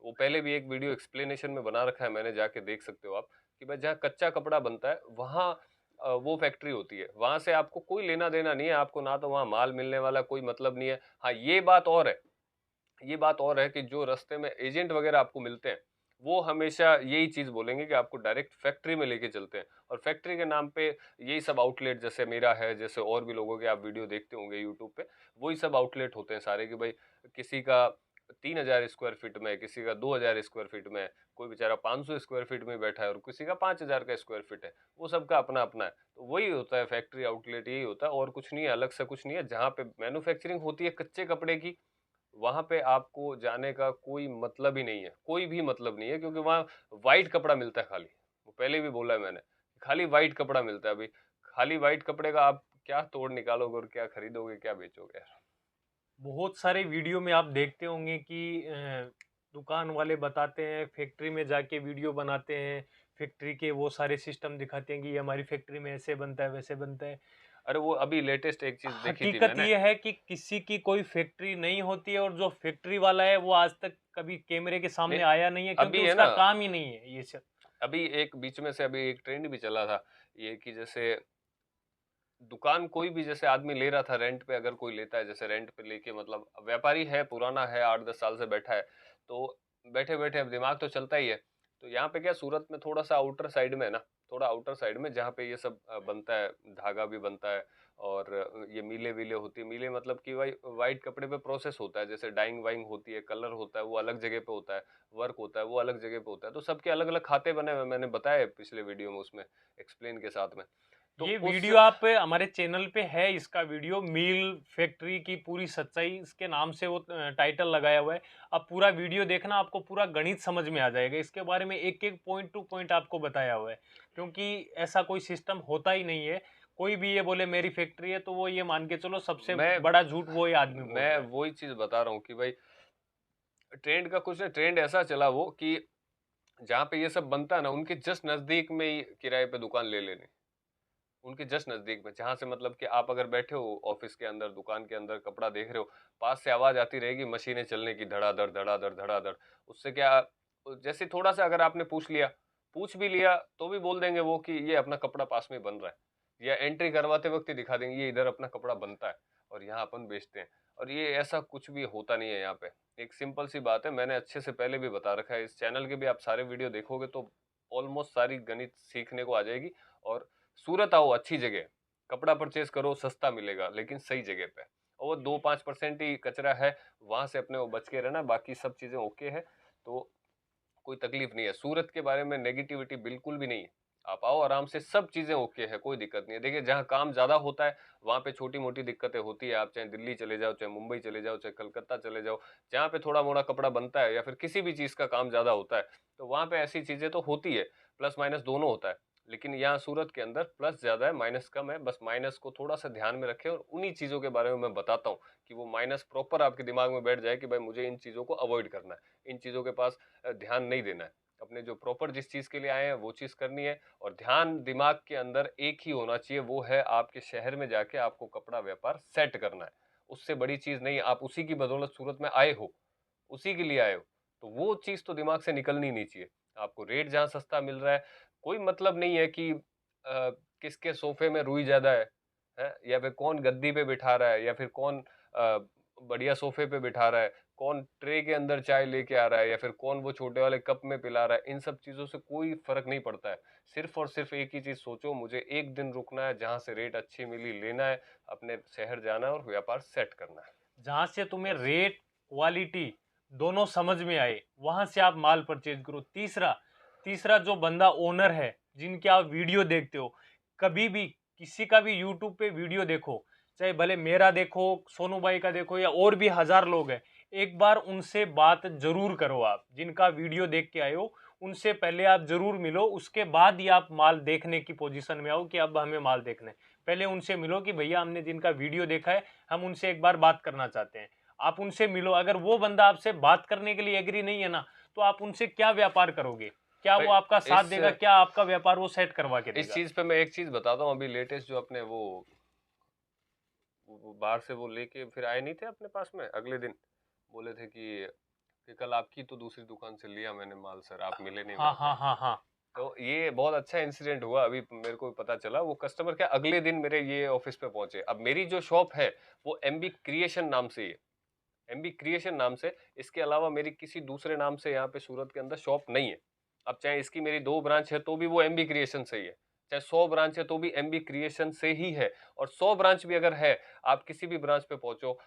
वो पहले भी एक वीडियो एक्सप्लेनेशन में बना रखा है मैंने, जाके देख सकते हो आप, कि भाई जहाँ कच्चा कपड़ा बनता है वहाँ वो फैक्ट्री होती है। वहां से आपको कोई लेना देना नहीं है, आपको ना तो वहाँ माल मिलने वाला, कोई मतलब नहीं है। हाँ ये बात और है कि जो रास्ते में एजेंट वगैरह आपको मिलते हैं, वो हमेशा यही चीज बोलेंगे कि आपको डायरेक्ट फैक्ट्री में लेके चलते हैं, और फैक्ट्री के नाम पे यही सब आउटलेट, जैसे मेरा है, जैसे और भी लोगों के आप वीडियो देखते होंगे यूट्यूब पे, वही सब आउटलेट होते हैं सारे कि भाई किसी का 3,000 स्क्वायर फीट में, किसी का 2,000 स्क्वायर फीट में, कोई बेचारा 500 स्क्वायर फीट में बैठा है और किसी का 5,000 का स्क्वायर फीट है। वो सबका अपना अपना है। तो वही होता है फैक्ट्री आउटलेट, यही होता है और कुछ नहीं है, अलग से कुछ नहीं है। जहाँ पे मैन्युफैक्चरिंग होती है कच्चे कपड़े की, वहां पे आपको जाने का कोई मतलब ही नहीं है, कोई भी मतलब नहीं है, क्योंकि वहाँ वाइट कपड़ा मिलता है खाली। वो पहले भी बोला है मैंने, खाली वाइट कपड़ा मिलता है। अभी खाली वाइट कपड़े का आप क्या तोड़ निकालोगे और क्या खरीदोगे, क्या बेचोगे यार। बहुत सारे वीडियो में आप देखते होंगे कि दुकान वाले बताते हैं, फैक्ट्री में जाके वीडियो बनाते हैं, फैक्ट्री के वो सारे सिस्टम दिखाते हैं कि ये हमारी फैक्ट्री में ऐसे बनता है, वैसे बनता है। अरे वो अभी लेटेस्ट एक चीज देखी थी हकीकत मैंने। ये है कि किसी की कोई फैक्ट्री नहीं होती है, और जो फैक्ट्री वाला है वो आज तक कभी कैमरे के नहीं, सामने आया नहीं है, क्योंकि अभी है उसका ना, काम ही नहीं है ये सब। अभी एक बीच में से अभी एक ट्रेंड भी चला था, ये कि जैसे दुकान कोई भी जैसे आदमी ले रहा था रेंट पे, अगर कोई लेता है जैसे रेंट पे लेके, मतलब व्यापारी है, पुराना है, 8-10 साल से बैठा है, तो बैठे बैठे अब दिमाग तो चलता ही है। तो यहाँ पे क्या, सूरत में थोड़ा सा आउटर साइड में है ना, थोड़ा आउटर साइड में जहाँ पे ये सब बनता है, धागा भी बनता है, और ये मिले विले होती है। मिले मतलब कि भाई वाइट कपड़े पे प्रोसेस होता है, जैसे डाइंग वाइंग होती है, कलर होता है वो अलग जगह पे होता है, वर्क होता है वो अलग जगह पे होता है, तो सबके अलग अलग खाते बने हुए हैं, मैंने बताया पिछले वीडियो में उसमें एक्सप्लेन के साथ में। तो ये उस वीडियो आप हमारे चैनल पे है, इसका वीडियो मिल फैक्ट्री की पूरी सच्चाई इसके नाम से वो टाइटल लगाया हुआ है। अब पूरा वीडियो देखना, आपको पूरा गणित समझ में आ जाएगा। इसके बारे में एक एक पॉइंट टू पॉइंट आपको बताया हुआ है, क्योंकि ऐसा कोई सिस्टम होता ही नहीं है। कोई भी ये बोले मेरी फैक्ट्री है, तो वो ये मान के चलो सबसे मैं बड़ा झूठ वो ही आदमी बोल मैं रहा है। वही चीज बता रहा हूँ कि भाई ट्रेंड का कुछ ट्रेंड ऐसा चला वो कि जहाँ पे ये सब बनता है ना, उनके जस्ट नजदीक में ही किराए पे दुकान ले लेने, उनके जस्ट नजदीक में, जहां से मतलब कि आप अगर बैठे हो ऑफिस के अंदर, दुकान के अंदर कपड़ा देख रहे हो, पास से आवाज आती रहेगी मशीनें चलने की, धड़ाधड़ धड़ाधड़ धड़ाधड़। उससे क्या, जैसे थोड़ा सा अगर आपने पूछ भी लिया तो भी बोल देंगे वो कि ये अपना कपड़ा पास में बन रहा है, या एंट्री करवाते वक्त ही दिखा देंगे ये इधर अपना कपड़ा बनता है और यहाँ अपन बेचते हैं। और ये ऐसा कुछ भी होता नहीं है यहाँ पे। एक सिंपल सी बात है, मैंने अच्छे से पहले भी बता रखा है, इस चैनल के भी आप सारे वीडियो देखोगे तो ऑलमोस्ट सारी गणित सीखने को आ जाएगी। और सूरत आओ, अच्छी जगह, कपड़ा परचेज करो, सस्ता मिलेगा लेकिन सही जगह पे, और वो 2-5% ही कचरा है, वहां से अपने वो बच के रहना, बाकी सब चीजें ओके है। तो कोई तकलीफ नहीं है, सूरत के बारे में नेगेटिविटी बिल्कुल भी नहीं है। आप आओ आराम से, सब चीजें ओके है, कोई दिक्कत नहीं है। देखिए जहाँ काम ज्यादा होता है वहां पे छोटी मोटी दिक्कतें होती है, आप चाहे दिल्ली चले जाओ, चाहे मुंबई चले जाओ, चाहे कलकत्ता चले जाओ, जहाँ पे थोड़ा मोड़ा कपड़ा बनता है या फिर किसी भी चीज का काम ज्यादा होता है, तो वहां पे ऐसी चीजें तो होती है, प्लस माइनस दोनों होता है। लेकिन यहाँ सूरत के अंदर प्लस ज्यादा है, माइनस कम है, बस माइनस को थोड़ा सा ध्यान में रखें, और उन्हीं चीजों के बारे में मैं बताता हूँ कि वो माइनस प्रॉपर आपके दिमाग में बैठ जाए कि भाई मुझे इन चीजों को अवॉइड करना है, इन चीजों के पास ध्यान नहीं देना है, अपने जो प्रॉपर जिस चीज के लिए आए हैं वो चीज करनी है। और ध्यान दिमाग के अंदर एक ही होना चाहिए, वो है आपके शहर में जाके आपको कपड़ा व्यापार सेट करना है, उससे बड़ी चीज नहीं। आप उसी की बदौलत सूरत में आए हो, उसी के लिए आए हो, तो वो चीज तो दिमाग से निकलनी नहीं चाहिए। आपको रेट जहाँ सस्ता मिल रहा है, कोई मतलब नहीं है कि किसके सोफे में रुई ज्यादा है, या फिर कौन गद्दी पे बिठा रहा है, या फिर कौन बढ़िया सोफे पे बिठा रहा है, कौन ट्रे के अंदर चाय लेके आ रहा है, या फिर कौन वो छोटे वाले कप में पिला रहा है, इन सब चीजों से कोई फर्क नहीं पड़ता है। सिर्फ और सिर्फ एक ही चीज सोचो, मुझे एक दिन रुकना है, जहां से रेट अच्छी मिली लेना है, अपने शहर जाना है और व्यापार सेट करना है, जहां से तुम्हें बस। रेट क्वालिटी दोनों समझ में आए, वहां से आप माल परचेज करो। तीसरा तीसरा जो बंदा ओनर है, जिनके आप वीडियो देखते हो, कभी भी किसी का भी यूट्यूब पे वीडियो देखो, चाहे भले मेरा देखो, सोनू भाई का देखो, या और भी हजार लोग हैं, एक बार उनसे बात जरूर करो। आप जिनका वीडियो देख के आए हो, उनसे पहले आप जरूर मिलो, उसके बाद ही आप माल देखने की पोजीशन में आओ कि अब हमें माल देखना है। पहले उनसे मिलो कि भैया हमने जिनका वीडियो देखा है, हम उनसे एक बार बात करना चाहते हैं। आप उनसे मिलो। अगर वो बंदा आपसे बात करने के लिए एग्री नहीं है ना, तो आप उनसे क्या व्यापार करोगे? क्या भाई वो आपका साथ इस देगा? क्या आपका व्यापार वो सेट करवा के इस देगा? चीज पे मैं एक चीज बताता हूँ, अभी लेटेस्ट जो अपने वो बाहर से वो लेके फिर आए नहीं थे अपने पास में, अगले दिन बोले थे कि कल आपकी तो दूसरी दुकान से लिया मैंने माल सर, आप मिले नहीं हाँ वहां पे। हाँ हाँ हाँ। तो ये बहुत अच्छा इंसिडेंट हुआ, अभी मेरे को पता चला, वो कस्टमर क्या अगले दिन मेरे ये ऑफिस पे पहुंचे। अब मेरी जो शॉप है वो एमबी क्रिएशन नाम से ही है, एमबी क्रिएशन नाम से, इसके अलावा मेरी किसी दूसरे नाम से यहाँ पे सूरत के अंदर शॉप नहीं है। अब चाहे इसकी मेरी 2 ब्रांच है तो भी वो एमबी क्रिएशन से ही है, चाहे 100 ब्रांच है तो भी एमबी क्रिएशन से ही है। और 100 ब्रांच भी अगर है, आप किसी भी ब्रांच पे पहुंचो,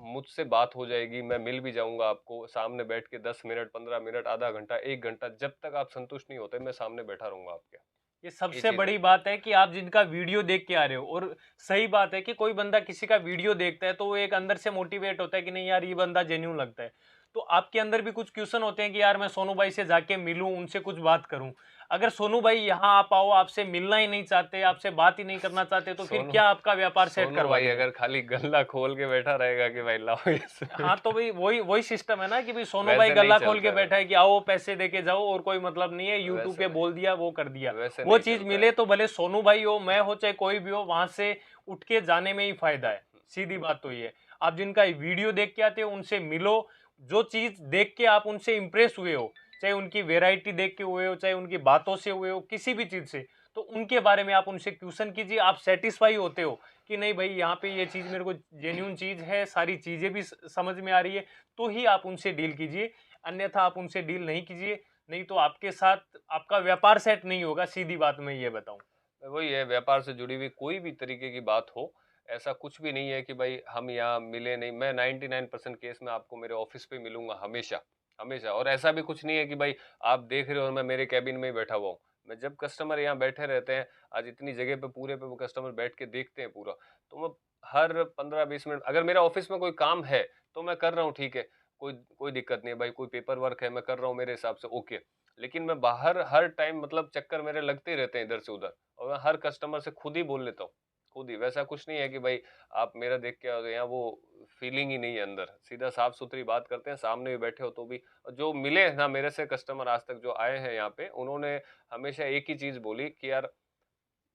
मुझसे बात हो जाएगी, मैं मिल भी जाऊंगा आपको, सामने बैठ के 10 मिनट, 15 मिनट, आधा घंटा, 1 घंटा, जब तक आप संतुष्ट नहीं होते मैं सामने बैठा रहूंगा आपके। ये ये सबसे चीज है। बड़ी बात है कि आप जिनका वीडियो देख के आ रहे हो। और सही बात है कि कोई बंदा किसी का वीडियो देखता है तो वो एक अंदर से मोटिवेट होता है कि नहीं यार, ये बंदा जेन्यून लगता है। तो आपके अंदर भी कुछ क्वेश्चन होते हैं कि यार मैं सोनू भाई से जाके मिलूं, उनसे कुछ बात करूं। अगर सोनू भाई यहाँ आप आओ, आपसे मिलना ही नहीं चाहते, आपसे बात ही नहीं करना चाहते, तो फिर सोनू क्या आपका व्यापार सेट सोनू करवा भाई देंगे? अगर खाली गल्ला खोल के बैठा रहेगा कि भाई लाओ हाँ, तो भाई वही वही सिस्टम है ना कि भाई सोनू भाई वैसे नहीं गल्ला खोल के चलता है। बैठा है कि आओ पैसे दे के जाओ, और कोई मतलब नहीं है, यूट्यूब वैसे पे नहीं, बोल दिया वो कर दिया। वैसे वो नहीं चीज चलता मिले है। तो भले सोनू भाई हो, मैं हो, चाहे कोई भी हो, वहां से उठ के जाने में ही फायदा है। सीधी बात तो ये है। आप जिनका वीडियो देख के आते हो उनसे मिलो, जो चीज देख के आप उनसे इंप्रेस हुए हो, चाहे उनकी वेराइटी देख के हुए हो, चाहे उनकी बातों से हुए हो, किसी भी चीज से, तो उनके बारे में आप उनसे क्वेश्चन कीजिए। आप सेटिस्फाई होते हो कि नहीं भाई यहाँ पे ये चीज मेरे को जेन्यून चीज है, सारी चीजें भी समझ में आ रही है, तो ही आप उनसे डील कीजिए। अन्यथा आप उनसे डील नहीं कीजिए, नहीं तो आपके साथ आपका व्यापार सेट नहीं होगा। सीधी बात मैं ये बताऊं। वही है, व्यापार से जुड़ी हुई कोई भी तरीके की बात हो, ऐसा कुछ भी नहीं है कि भाई हम यहाँ मिले नहीं। मैं 99% केस में आपको मेरे ऑफिस पे मिलूंगा हमेशा, हमेशा। और ऐसा भी कुछ नहीं है कि भाई आप देख रहे हो और मैं मेरे कैबिन में ही बैठा हुआ हूँ। मैं जब कस्टमर यहाँ बैठे रहते हैं, आज इतनी जगह पे पूरे पे वो कस्टमर बैठ के देखते हैं पूरा, तो मैं हर 15-20 मिनट, अगर मेरा ऑफिस में कोई काम है तो मैं कर रहा हूँ, ठीक है, कोई कोई दिक्कत नहीं है भाई, कोई पेपर वर्क है मैं कर रहा हूँ मेरे हिसाब से, ओके। लेकिन मैं बाहर हर टाइम मतलब चक्कर मेरे लगते ही रहते हैं इधर से उधर, और मैं हर कस्टमर से खुद ही बोल लेता हूँ, खुद ही। वैसा कुछ नहीं है कि भाई आप मेरा देख के आ गए, यहाँ वो फीलिंग ही नहीं है अंदर। सीधा साफ सुथरी बात करते हैं, सामने भी बैठे हो तो भी। और जो मिले हैं ना मेरे से कस्टमर आज तक जो आए हैं यहाँ पे, उन्होंने हमेशा एक ही चीज बोली कि यार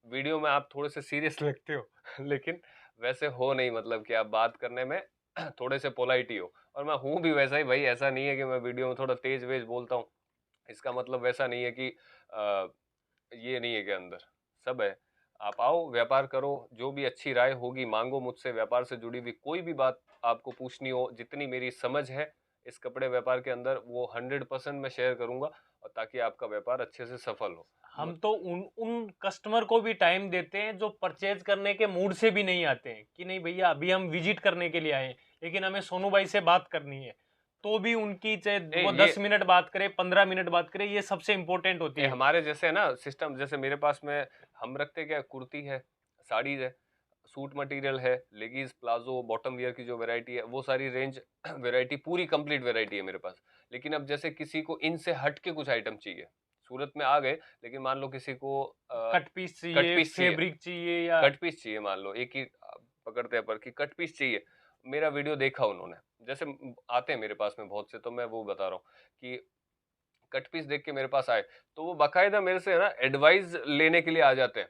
वीडियो में आप थोड़े से सीरियस लगते हो लेकिन वैसे हो नहीं, मतलब कि आप बात करने में थोड़े से पोलाइट ही हो। और मैं हूँ भी वैसा ही भाई, ऐसा नहीं है कि मैं वीडियो में थोड़ा तेज वेज बोलता हूँ। इसका मतलब वैसा नहीं है कि ये नहीं है कि अंदर सब है। आप आओ, व्यापार करो, जो भी अच्छी राय होगी मांगो मुझसे। व्यापार से जुड़ी हुई कोई भी बात आपको पूछनी हो, जितनी मेरी समझ है इस कपड़े व्यापार के अंदर, वो 100% मैं शेयर करूंगा, और ताकि आपका व्यापार अच्छे से सफल हो। हम तो उन उन कस्टमर को भी टाइम देते हैं जो परचेज करने के मूड से भी नहीं आते हैं कि नहीं भैया अभी हम विजिट करने के लिए आए हैं, लेकिन हमें सोनू भाई से बात करनी है, तो भी उनकी चाहे नहीं वो ये 10 मिनट बात करे, 15 मिनट बात करे, ये सबसे इंपॉर्टेंट होती है। हमारे जैसे है ना सिस्टम, जैसे मेरे पास में हम रखते क्या, कुर्ती है, साड़ीज है, सूट मटेरियल है, लेगीज, प्लाजो, बॉटम वियर की जो वैरायटी है, वो सारी रेंज वैरायटी पूरी कंप्लीट वैरायटी है मेरे पास। लेकिन अब जैसे किसी को इनसे हट के कुछ आइटम चाहिए, सूरत में आ गए, लेकिन मान लो किसी को कट पीस कट चाहिए, पीस चाहिए, फैब्रिक चाहिए, या कट पीस चाहिए, मान लो एक ही पकड़ते हैं पर कि कट पीस चाहिए। मेरा वीडियो देखा उन्होंने, जैसे आते हैं मेरे पास में बहुत से, तो मैं वो बता रहा हूँ कि कट पीस देख के मेरे पास आए, तो वो बाकायदा मेरे से है ना एडवाइस लेने के लिए आ जाते हैं।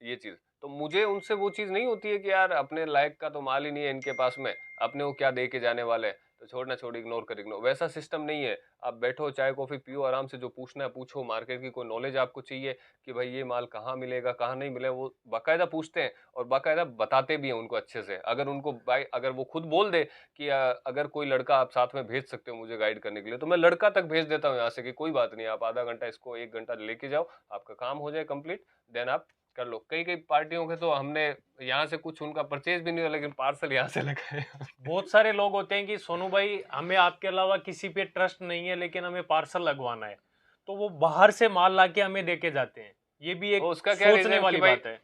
ये चीज तो मुझे उनसे वो चीज नहीं होती है कि यार अपने लायक का तो माल ही नहीं है इनके पास में, अपने वो क्या दे के जाने वाले हैं, तो छोड़ना छोड़, इग्नोर कर, इग्नोर। वैसा सिस्टम नहीं है। आप बैठो, चाय कॉफी पियो, आराम से जो पूछना है पूछो। मार्केट की कोई नॉलेज आपको चाहिए कि भाई ये माल कहाँ मिलेगा कहाँ नहीं मिलेगा, वो बाकायदा पूछते हैं और बाकायदा बताते भी हैं उनको अच्छे से। अगर उनको भाई अगर वो खुद बोल दे कि अगर कोई लड़का आप साथ में भेज सकते हो मुझे गाइड करने के लिए, तो मैं लड़का तक भेज देता हूँ यहाँ से कि कोई बात नहीं, आप आधा घंटा इसको 1 घंटा लेके जाओ, आपका काम हो जाए कंप्लीट, देन आप कर लो। कई कई पार्टियों के तो हमने यहाँ से कुछ उनका परचेज भी नहीं हुआ, लेकिन पार्सल यहाँ से लगाए बहुत सारे लोग होते हैं कि सोनू भाई हमें आपके अलावा किसी पे ट्रस्ट नहीं है, लेकिन हमें पार्सल लगवाना है, तो वो बाहर से माल लाके हमें देके जाते हैं। ये भी वो एक उसका क्या रीजन सोचने है कि वाली भाई बात है।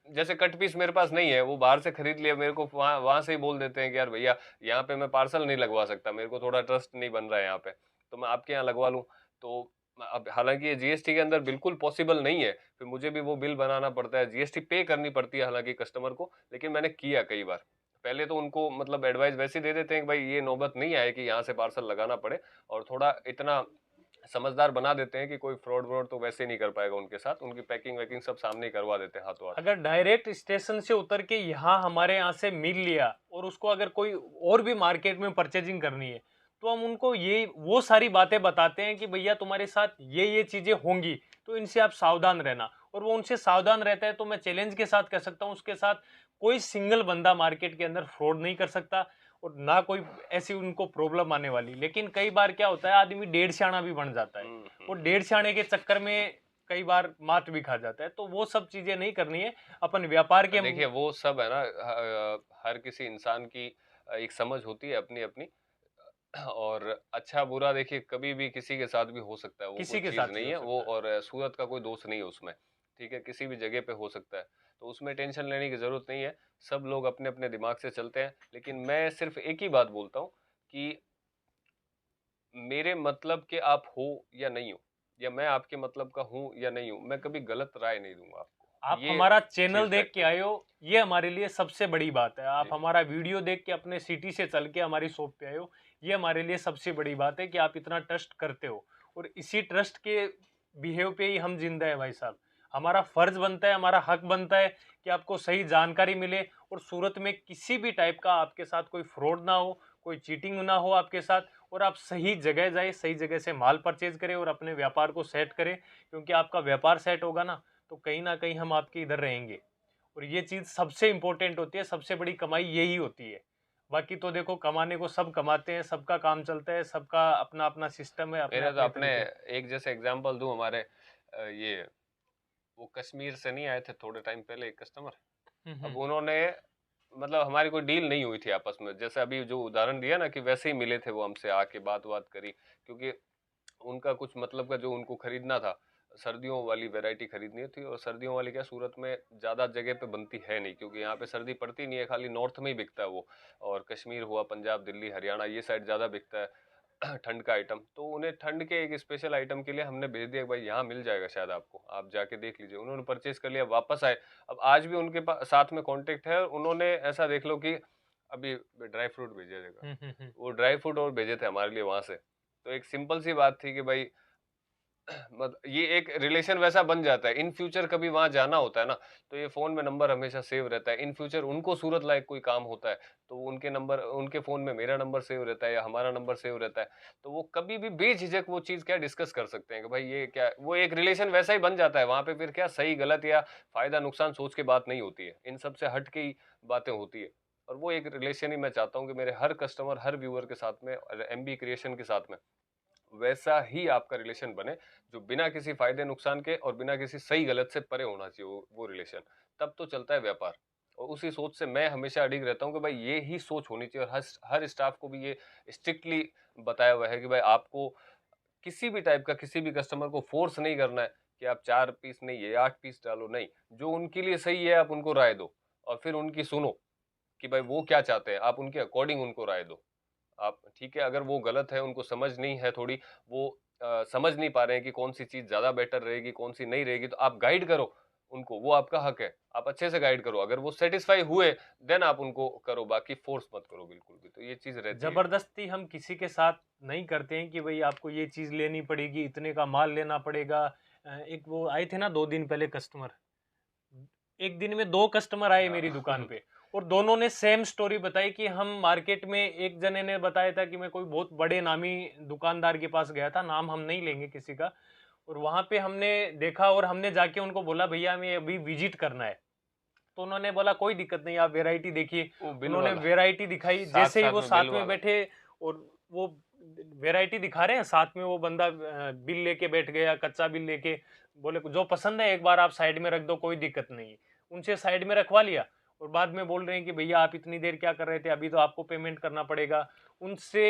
जैसे कट पीस मेरे पास नहीं है, वो बाहर से खरीद लिया, मेरे को वहां वहां से ही बोल देते हैं कि यार भैया यहाँ पे मैं पार्सल नहीं लगवा सकता, मेरे को थोड़ा ट्रस्ट नहीं बन रहा है यहाँ पे, तो मैं आपके यहाँ लगवा लूँ। तो अब हालांकि ये जीएसटी के अंदर बिल्कुल पॉसिबल नहीं है, फिर मुझे भी वो बिल बनाना पड़ता है, जीएसटी पे करनी पड़ती है हालांकि कस्टमर को। लेकिन मैंने किया कई बार। पहले तो उनको मतलब एडवाइस वैसे दे देते हैं कि भाई ये नौबत नहीं आए कि यहाँ से पार्सल लगाना पड़े, और थोड़ा इतना समझदार बना देते हैं कि कोई फ्रॉड व्रॉड तो वैसे नहीं कर पाएगा उनके साथ, उनकी पैकिंग वैकिंग सब सामने ही करवा देते हैं हाथों हाथ। अगर डायरेक्ट स्टेशन से उतर के यहाँ हमारे यहाँ से मिल लिया, और उसको अगर कोई और भी मार्केट में परचेजिंग करनी है, तो हम उनको ये वो सारी बातें बताते हैं कि भैया तुम्हारे साथ ये चीजें होंगी, तो इनसे आप सावधान रहना। और वो उनसे सावधान रहता है, तो मैं चैलेंज के साथ कह सकता हूँ उसके साथ कोई सिंगल बंदा मार्केट के अंदर फ्रॉड नहीं कर सकता, और ना कोई ऐसी उनको प्रॉब्लम आने वाली। लेकिन कई बार क्या होता है, आदमी डेढ़ स्याणा भी बन जाता है, वो डेढ़ स्याणे के चक्कर में कई बार मात भी खा जाता है। तो वो सब चीजें नहीं करनी है। अपन व्यापार के देखिए वो सब है ना, हर किसी इंसान की एक समझ होती है अपनी अपनी, और अच्छा बुरा देखिए कभी भी किसी के साथ भी हो सकता है, वो किसी कोई के चीज साथ भी नहीं हो है वो। सकता है। और सूरत का कोई दोष नहीं है उसमें, ठीक है, किसी भी जगह पे हो सकता है, तो उसमें टेंशन लेने की जरूरत नहीं है। सब लोग अपने अपने दिमाग से चलते हैं। लेकिन मैं सिर्फ एक ही बात बोलता हूँ कि मेरे मतलब के आप हो या नहीं हो, या मैं आपके मतलब का हूँ या नहीं हूँ, मैं कभी गलत राय नहीं दूंगा आपको। आप ये हमारा चैनल चीज देख फैक्ट के है। आए हो, ये हमारे लिए सबसे बड़ी बात है। आप जी हमारा वीडियो देख के अपने सिटी से चल के हमारी शॉप पे आए हो, ये हमारे लिए सबसे बड़ी बात है कि आप इतना ट्रस्ट करते हो। और इसी ट्रस्ट के बिहेव पे ही हम जिंदा है भाई साहब। हमारा फर्ज बनता है, हमारा हक बनता है कि आपको सही जानकारी मिले और सूरत में किसी भी टाइप का आपके साथ कोई फ्रॉड ना हो, कोई चीटिंग ना हो आपके साथ, और आप सही जगह जाए, सही जगह से माल परचेज करें और अपने व्यापार को सेट करें। क्योंकि आपका व्यापार सेट होगा ना, तो कहीं ना कहीं हम आपके इधर रहेंगे। और ये चीज सबसे इंपॉर्टेंट होती है, सबसे बड़ी कमाई यही होती है। बाकी तो देखो, कमाने को सब कमाते हैं, सबका काम चलता है, सबका अपना अपना सिस्टम है, अपने मेरे तो अपने अपने तरीके। एक जैसे एग्जांपल दूं, हमारे ये वो कश्मीर से नहीं आए थे थोड़े टाइम पहले एक कस्टमर। अब हम्म। उन्होंने, मतलब हमारी कोई डील नहीं हुई थी आपस में, जैसे अभी जो उदाहरण दिया ना कि वैसे ही मिले थे वो हमसे, आके बात बात करी, क्योंकि उनका कुछ मतलब का जो उनको खरीदना था, सर्दियों वाली वैरायटी खरीदनी थी। और सर्दियों वाली क्या, सूरत में ज़्यादा जगह पे बनती है नहीं, क्योंकि यहाँ पे सर्दी पड़ती नहीं है, खाली नॉर्थ में ही बिकता है वो। और कश्मीर हुआ, पंजाब, दिल्ली, हरियाणा, ये साइड ज़्यादा बिकता है ठंड का आइटम। तो उन्हें ठंड के एक स्पेशल आइटम के लिए हमने भेज दिया कि भाई यहाँ मिल जाएगा शायद आपको, आप जाके देख लीजिए। उन्होंने परचेज कर लिया, वापस आए। अब आज भी उनके पास साथ में कांटेक्ट है, और उन्होंने ऐसा देख लो कि अभी ड्राई फ्रूट भेजिएगा, हम्म। वो ड्राई फ्रूट और भेजे थे हमारे लिए वहां से। तो एक सिंपल सी बात थी कि भाई ये एक रिलेशन वैसा बन जाता है। इन फ्यूचर कभी वहां जाना होता है ना, तो ये फोन में नंबर हमेशा सेव रहता है। इन फ्यूचर उनको सूरत लायक कोई काम होता है, तो उनके नंबर, उनके फोन में मेरा नंबर सेव रहता है या हमारा नंबर सेव रहता है। तो वो कभी भी बेझिझक वो चीज क्या डिस्कस कर सकते हैं कि भाई ये क्या, वो एक रिलेशन वैसा ही बन जाता है वहां पे। फिर क्या सही गलत या फायदा नुकसान सोच के बात नहीं होती है, इन सब से हट के ही बातें होती है। और वो एक रिलेशन ही मैं चाहता हूँ कि मेरे हर कस्टमर, हर व्यूअर के साथ में, एमबी क्रिएशन के साथ में वैसा ही आपका रिलेशन बने, जो बिना किसी फायदे नुकसान के और बिना किसी सही गलत से परे होना चाहिए वो रिलेशन। तब तो चलता है व्यापार। और उसी सोच से मैं हमेशा अडिग रहता हूँ कि भाई ये ही सोच होनी चाहिए। और हर हर स्टाफ को भी ये स्ट्रिक्टली बताया हुआ है कि भाई आपको किसी भी टाइप का, किसी भी कस्टमर को फोर्स नहीं करना है कि आप 4 पीस नहीं है 8 पीस डालो, नहीं। जो उनके लिए सही है आप उनको राय दो, और फिर उनकी सुनो कि भाई वो क्या चाहते हैं, आप उनके अकॉर्डिंग उनको राय दो। आप ठीक है, अगर वो गलत है, उनको समझ नहीं है थोड़ी, वो समझ नहीं पा रहे हैं कि कौन सी चीज ज्यादा बेटर रहेगी, कौन सी नहीं रहेगी, तो आप गाइड करो उनको, वो आपका हक है। आप अच्छे से गाइड करो, अगर वो सेटिस्फाई हुए देन आप उनको करो, बाकी फोर्स मत करो बिल्कुल भी। तो ये चीज रहती है। जबरदस्ती हम किसी के साथ नहीं करते हैं कि भाई आपको ये चीज लेनी पड़ेगी, इतने का माल लेना पड़ेगा। एक वो आए थे ना 2 दिन पहले कस्टमर, एक दिन में 2 कस्टमर आए मेरी दुकान हाँ पे, और दोनों ने सेम स्टोरी बताई कि हम मार्केट में, एक जने ने बताया था कि मैं कोई बहुत बड़े नामी दुकानदार के पास गया था, नाम हम नहीं लेंगे किसी का, और वहां पे हमने देखा और हमने जाके उनको बोला भैया हमें अभी विजिट करना है। तो उन्होंने बोला कोई दिक्कत नहीं, आप वैरायटी देखिए। वो बिल उन्होंने वाला, वैरायटी दिखाई, साथ जैसे ही साथ वो में बिल साथ में वाला। बैठे और वो वैरायटी दिखा रहे हैं, साथ में वो बंदा बिल लेके बैठ गया, कच्चा बिल लेके। बोले जो पसंद है एक बार आप साइड में रख दो, कोई दिक्कत नहीं है। उनसे साइड में रखवा लिया, और बाद में बोल रहे हैं कि भैया आप इतनी देर क्या कर रहे थे, अभी तो आपको पेमेंट करना पड़ेगा। उनसे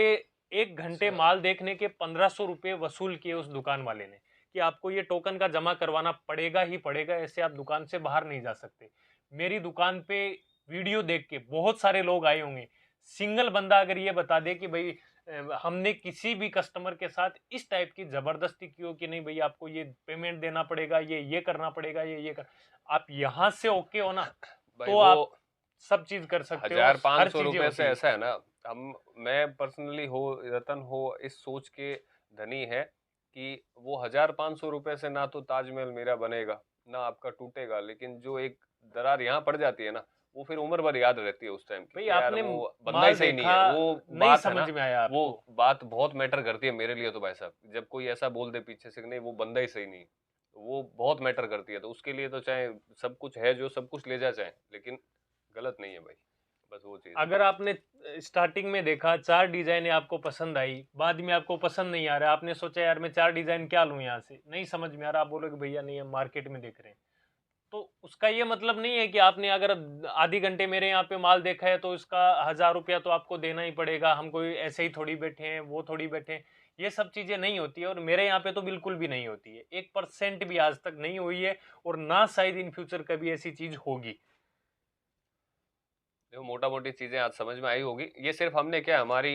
1 घंटे अच्छा, माल देखने के 1500 रुपये वसूल किए उस दुकान वाले ने, कि आपको ये टोकन का जमा करवाना पड़ेगा ही पड़ेगा, ऐसे आप दुकान से बाहर नहीं जा सकते। मेरी दुकान पे वीडियो देख के बहुत सारे लोग आए होंगे, सिंगल बंदा अगर ये बता दे कि भाई हमने किसी भी कस्टमर के साथ इस टाइप की जबरदस्ती की हो कि नहीं भैया आपको ये पेमेंट देना पड़ेगा, ये करना पड़ेगा, ये कर, आप यहां से ओके हो ना, भाई तो वो आप सब चीज कर सकते हो, 1500 हर चीजें रुपए से होती है। ऐसा है ना। हम, मैं पर्सनली हो, रतन हो, इस सोच के धनी है कि वो 1500 रुपए से ना तो ताजमहल मेरा बनेगा, ना आपका टूटेगा, लेकिन जो एक दरार यहाँ पड़ जाती है ना, वो फिर उम्र भर याद रहती है उस टाइम की भाई कि यार आपने वो बंदा ही माल सही नहीं देखा, है। वो नहीं बात है समझ ना, में आया वो आपको। बात बहुत मैटर करती है मेरे लिए तो भाई साहब। जब कोई ऐसा बोल दे पीछे से कि नहीं वो बंदा ही सही नहीं है, तो वो बहुत मैटर करती है। तो उसके लिए तो चाहे सब कुछ है, जो सब कुछ ले जा चाहे, लेकिन गलत नहीं है भाई, बस वो चीज़ है। अगर आपने स्टार्टिंग में देखा 4 डिजाइनें आपको पसंद आई, बाद में आपको पसंद नहीं आ रहा, आपने सोचा यार मैं 4 डिजाइन क्या लूं, यहाँ से नहीं समझ में आ रहा, आप बोलोगे भैया नहीं हम मार्केट में देख रहे हैं। तो उसका ये मतलब नहीं है कि आपने अगर आधी घंटे मेरे यहाँ पे माल देखा है तो इसका 1000 रुपया तो आपको देना ही पड़ेगा, हम कोई ऐसे ही थोड़ी बैठे हैं, वो थोड़ी बैठे हैं। ये सब चीजें नहीं होती है, और मेरे यहाँ पे तो बिल्कुल भी नहीं होती है, 1% भी आज तक नहीं हुई है, और ना शायद इन फ्यूचर कभी ऐसी चीज होगी। देखो मोटा मोटी चीजें आज समझ में आई होगी। ये सिर्फ हमने क्या हमारी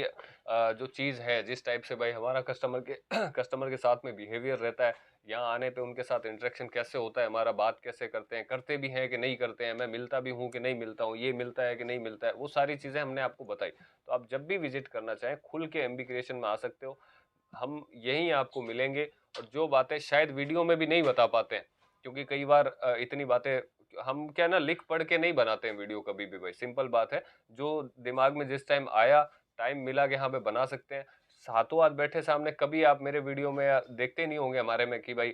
जो चीज है जिस टाइप से भाई हमारा कस्टमर के कस्टमर के साथ में बिहेवियर रहता है, यहाँ आने पे उनके साथ इंटरेक्शन कैसे होता है, हमारा बात कैसे करते हैं, करते भी हैं कि नहीं करते हैं, मैं मिलता भी हूँ कि नहीं मिलता हूँ, ये मिलता है कि नहीं मिलता है, वो सारी चीजें हमने आपको बताई। तो आप जब भी विजिट करना चाहें खुल के एमबी क्रिएशन में आ सकते हो, हम यहीं आपको मिलेंगे। और जो बातें शायद वीडियो में भी नहीं बता पाते हैं, क्योंकि कई बार इतनी बातें हम क्या ना लिख पढ़ के नहीं बनाते हैं वीडियो कभी भी भाई, सिंपल बात है। जो दिमाग में जिस टाइम आया, टाइम मिला कि हाँ पे बना सकते हैं। सातों आध बैठे सामने कभी आप मेरे वीडियो में देखते नहीं होंगे हमारे में कि भाई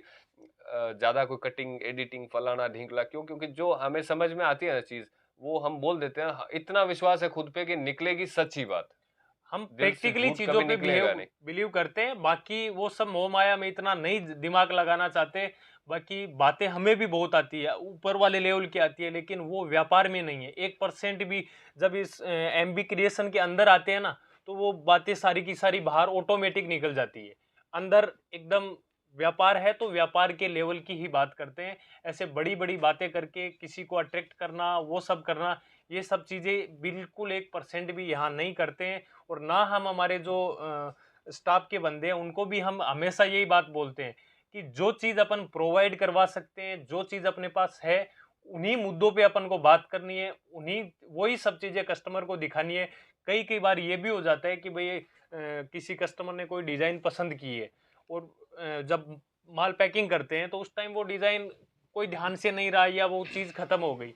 ज्यादा कोई कटिंग एडिटिंग फलाना ढींकला, क्यों? क्योंकि जो हमें समझ में आती है ना चीज, वो हम बोल देते हैं। इतना विश्वास है खुद पे कि निकलेगी सच्ची बात, हम दिल से प्रैक्टिकली झूठ चीजों कभी पे निकलेगा नहीं। बिलीव करते हैं, बाकी वो सब मोह माया में इतना नहीं दिमाग लगाना चाहते। बाकी बातें हमें भी बहुत आती है, ऊपर वाले लेवल की आती है, लेकिन वो व्यापार में नहीं है। 1% भी जब इस एमबी क्रिएशन के अंदर आते हैं ना, तो वो बातें सारी की सारी बाहर ऑटोमेटिक निकल जाती है। अंदर एकदम व्यापार है तो व्यापार के लेवल की ही बात करते हैं। ऐसे बड़ी बड़ी बातें करके किसी को अट्रैक्ट करना, वो सब करना, ये सब चीजें बिल्कुल 1% भी यहाँ नहीं करते हैं। और ना हम हमारे जो स्टाफ के बंदे हैं उनको भी हम हमेशा यही बात बोलते हैं कि जो चीज़ अपन प्रोवाइड करवा सकते हैं, जो चीज़ अपने पास है, उन्हीं मुद्दों पे अपन को बात करनी है, उन्हीं वही सब चीज़ें कस्टमर को दिखानी है। कई कई बार ये भी हो जाता है कि भाई किसी कस्टमर ने कोई डिज़ाइन पसंद की है, और जब माल पैकिंग करते हैं तो उस टाइम वो डिज़ाइन कोई ध्यान से नहीं रहा या वो चीज़ खत्म हो गई,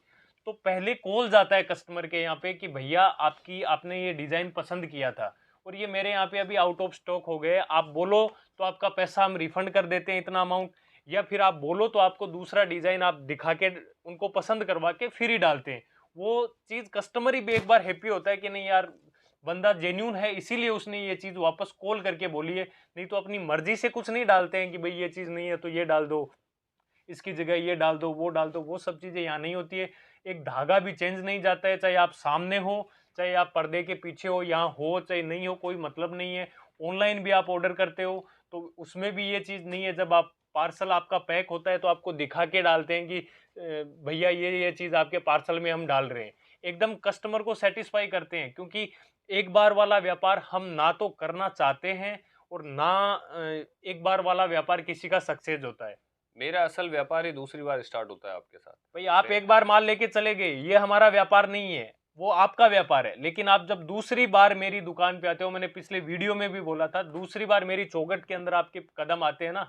तो पहले कॉल जाता है कस्टमर के यहाँ पे कि भैया आपकी आपने ये डिज़ाइन पसंद किया था और ये मेरे यहाँ पे अभी आउट ऑफ स्टॉक हो गए, आप बोलो तो आपका पैसा हम रिफंड कर देते हैं इतना अमाउंट, या फिर आप बोलो तो आपको दूसरा डिज़ाइन आप दिखा के उनको पसंद करवा के फिर ही डालते हैं। वो चीज़ कस्टमर ही भी एक बार हैप्पी होता है कि नहीं यार, बंदा जेन्यून है इसीलिए उसने ये चीज़ वापस कॉल करके बोली है। नहीं तो अपनी मर्जी से कुछ नहीं डालते हैं कि भाई ये चीज़ नहीं है तो ये डाल दो, इसकी जगह ये डाल दो, वो डाल दो, वो सब चीज़ें यहाँ नहीं होती है। एक धागा भी चेंज नहीं जाता है, चाहे आप सामने हो, चाहे आप पर्दे के पीछे हो, यहाँ हो चाहे नहीं हो, कोई मतलब नहीं है। ऑनलाइन भी आप ऑर्डर करते हो तो उसमें भी ये चीज़ नहीं है, जब आप पार्सल आपका पैक होता है तो आपको दिखा के डालते हैं कि भैया ये चीज़ आपके पार्सल में हम डाल रहे हैं। एकदम कस्टमर को सेटिस्फाई करते हैं, क्योंकि एक बार वाला व्यापार हम ना तो करना चाहते हैं, और ना एक बार वाला व्यापार किसी का सक्सेस होता है। मेरा असल व्यापार ही दूसरी बार स्टार्ट होता है आपके साथ। भाई आप मैं एक बार माल लेके चले गए, ये हमारा व्यापार नहीं है, वो आपका व्यापार है। लेकिन आप जब दूसरी बार मेरी दुकान पे आते हो, मैंने पिछले वीडियो में भी बोला था, दूसरी बार मेरी चौखट के अंदर आपके कदम आते हैं ना,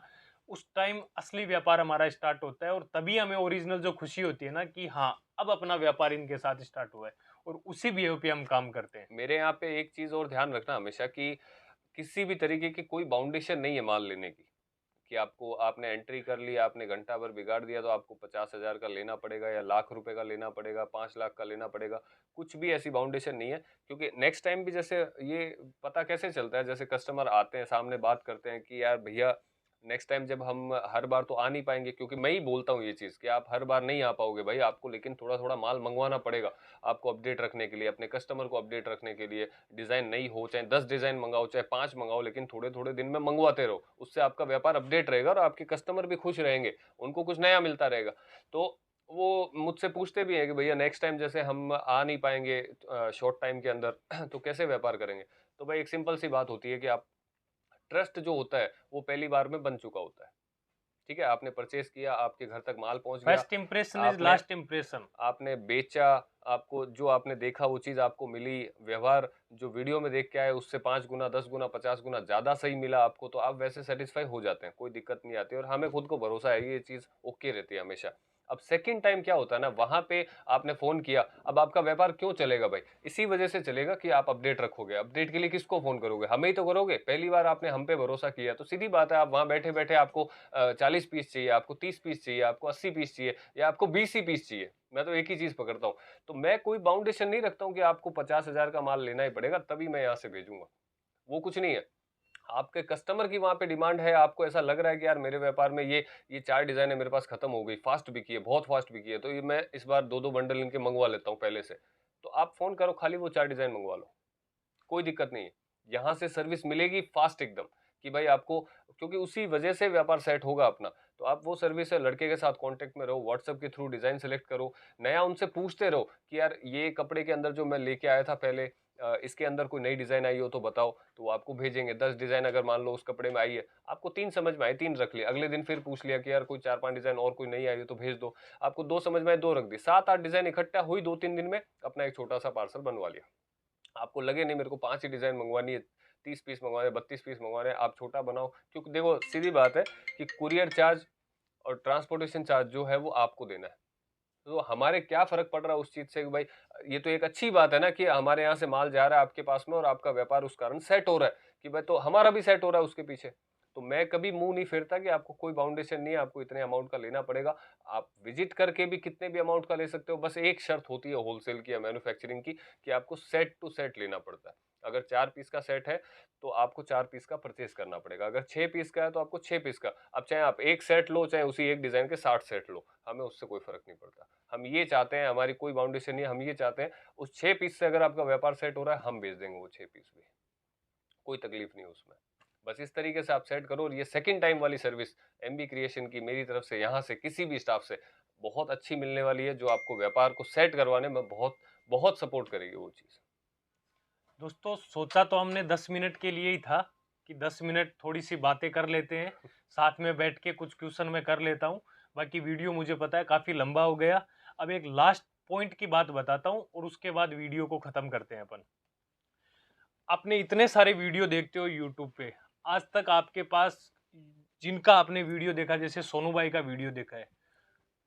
उस टाइम असली व्यापार हमारा स्टार्ट होता है। और तभी हमें ओरिजिनल जो खुशी होती है ना कि हाँ, अब अपना व्यापार इनके साथ स्टार्ट हुआ है, और उसी बिहेव पे हम काम करते हैं। मेरे यहाँ पे एक चीज और ध्यान रखना हमेशा कि किसी भी तरीके की कोई बाउंडेशन नहीं है माल लेने की, कि आपको आपने एंट्री कर ली, आपने घंटा भर बिगाड़ दिया तो आपको 50,000 का लेना पड़ेगा या लाख रुपए का लेना पड़ेगा, 5 लाख का लेना पड़ेगा। कुछ भी ऐसी बाउंडेशन नहीं है, क्योंकि नेक्स्ट टाइम भी जैसे ये पता कैसे चलता है, जैसे कस्टमर आते हैं सामने बात करते हैं कि यार भैया नेक्स्ट टाइम जब हम हर बार तो आ नहीं पाएंगे, क्योंकि मैं ही बोलता हूँ ये चीज़ कि आप हर बार नहीं आ पाओगे भाई, आपको लेकिन थोड़ा थोड़ा माल मंगवाना पड़ेगा आपको अपडेट रखने के लिए, अपने कस्टमर को अपडेट रखने के लिए। डिज़ाइन नहीं हो चाहे 10 डिज़ाइन मंगाओ चाहे 5 मंगाओ, लेकिन थोड़े थोड़े दिन में मंगवाते रहो, उससे आपका व्यापार अपडेट रहेगा और आपके कस्टमर भी खुश रहेंगे, उनको कुछ नया मिलता रहेगा। तो वो मुझसे पूछते भी हैं कि भैया नेक्स्ट टाइम जैसे हम आ नहीं पाएंगे शॉर्ट टाइम के अंदर तो कैसे व्यापार करेंगे? तो भाई एक सिंपल सी बात होती है कि आप ट्रस्ट जो होता है वो पहली बार में बन चुका होता है। ठीक है, आपने परचेज किया, आपके घर तक माल पहुंच गया, फर्स्ट इंप्रेशन इज आपने लास्ट इंप्रेशन। आपने बेचा, आपको जो आपने देखा वो चीज़ आपको मिली, व्यवहार जो वीडियो में देख के आए उससे 5 गुना 10 गुना 50 गुना ज़्यादा सही मिला आपको, तो आप वैसे सेटिस्फाई हो जाते हैं, कोई दिक्कत नहीं आती और हमें खुद को भरोसा है ये चीज़ ओके रहती है हमेशा। अब सेकंड टाइम क्या होता है ना, वहां पे आपने फोन किया, अब आपका व्यापार क्यों चलेगा भाई? इसी वजह से चलेगा कि आप अपडेट रखोगे। अपडेट के लिए किसको फोन करोगे? हमें ही तो करोगे। पहली बार आपने हम पे भरोसा किया तो सीधी बात है, आप वहां बैठे बैठे आपको 40 पीस चाहिए, आपको 30 पीस चाहिए, आपको 80 पीस चाहिए या आपको 20 ही पीस चाहिए। मैं तो एक ही चीज पकड़ता हूँ। तो मैं कोई बाउंडेशन नहीं रखता हूँ कि आपको 50,000 का माल लेना ही पड़ेगा तभी मैं यहाँ से भेजूंगा, वो कुछ नहीं है। आपके कस्टमर की वहां पे डिमांड है, आपको ऐसा लग रहा है कि यार मेरे व्यापार में ये 4 डिजाइन है मेरे पास खत्म हो गई, फास्ट भी की है, बहुत फास्ट भी की है, तो ये मैं इस बार 2-2 बंडल इनके मंगवा लेता हूँ पहले से। तो आप फोन करो, खाली वो 4 डिजाइन मंगवा लो, कोई दिक्कत नहीं है। यहाँ से सर्विस मिलेगी फास्ट एकदम, कि भाई आपको, क्योंकि उसी वजह से व्यापार सेट होगा अपना। तो आप वो सर्विस है, लड़के के साथ कांटेक्ट में रहो, व्हाट्सएप के थ्रू डिज़ाइन सेलेक्ट करो, नया उनसे पूछते रहो कि यार ये कपड़े के अंदर जो मैं लेके आया था पहले, इसके अंदर कोई नई डिज़ाइन आई हो तो बताओ, तो वो आपको भेजेंगे। 10 डिज़ाइन अगर मान लो उस कपड़े में आई है, आपको 3 समझ में आई, 3 रख लिए, अगले दिन फिर पूछ लिया कि यार कोई 4-5 डिज़ाइन और कोई नई आई हो तो भेज दो, आपको 2 समझ में आए, 2 रख दी, 7-8 डिज़ाइन इकट्ठा हुई 2-3 दिन में, अपना एक छोटा-सा पार्सल बनवा लिया। आपको लगे नहीं मेरे को 5 ही डिज़ाइन मंगवानी है, 30 पीस मंगवाने हैं, 32 पीस मंगवाने हैं, आप छोटा बनाओ, क्योंकि देखो सीधी बात है कि कुरियर चार्ज और ट्रांसपोर्टेशन चार्ज जो है वो आपको देना है। तो हमारे क्या फ़र्क पड़ रहा है उस चीज़ से कि भाई, ये तो एक अच्छी बात है ना कि हमारे यहाँ से माल जा रहा है आपके पास में और आपका व्यापार उस कारण सेट हो रहा है कि भाई, तो हमारा भी सेट हो रहा है उसके पीछे। तो मैं कभी मुँह नहीं फेरता कि आपको कोई बाउंडेशन नहीं है, आपको इतने अमाउंट का लेना पड़ेगा। आप विज़िट करके भी कितने भी अमाउंट का ले सकते हो, बस एक शर्त होती है होलसेल की या मैन्युफैक्चरिंग की कि आपको सेट टू सेट लेना पड़ता है। अगर 4 पीस का सेट है, तो आपको 4 पीस का परचेज़ करना पड़ेगा। अगर 6 पीस का है, तो आपको 6 पीस का। अब चाहे आप 1 सेट लो, चाहे उसी एक डिज़ाइन के 60 सेट लो, हमें उससे कोई फ़र्क नहीं पड़ता। हम ये चाहते हैं, हमारी कोई बाउंडेशन नहीं है, हम ये चाहते हैं उस 6 पीस से अगर आपका व्यापार सेट हो रहा है, हम भेज देंगे वो 6 पीस भी, कोई तकलीफ नहीं है उसमें। बस इस तरीके से आप सेट करो, और ये सेकंड टाइम वाली सर्विस एमबी क्रिएशन की मेरी तरफ से, यहाँ से किसी भी स्टाफ से बहुत अच्छी मिलने वाली है, जो आपको व्यापार को सेट करवाने में बहुत बहुत सपोर्ट करेगी वो चीज़। दोस्तों सोचा तो हमने 10 मिनट के लिए ही था कि 10 मिनट थोड़ी सी बातें कर लेते हैं, साथ में बैठ के कुछ क्वेश्चन मैं कर लेता हूँ। बाकी वीडियो मुझे पता है काफ़ी लंबा हो गया। अब एक लास्ट पॉइंट की बात बताता हूँ और उसके बाद वीडियो को ख़त्म करते हैं अपन। आपने इतने सारे वीडियो देखते हो यूट्यूब पे, आज तक आपके पास जिनका आपने वीडियो देखा, जैसे सोनू भाई का वीडियो देखा है,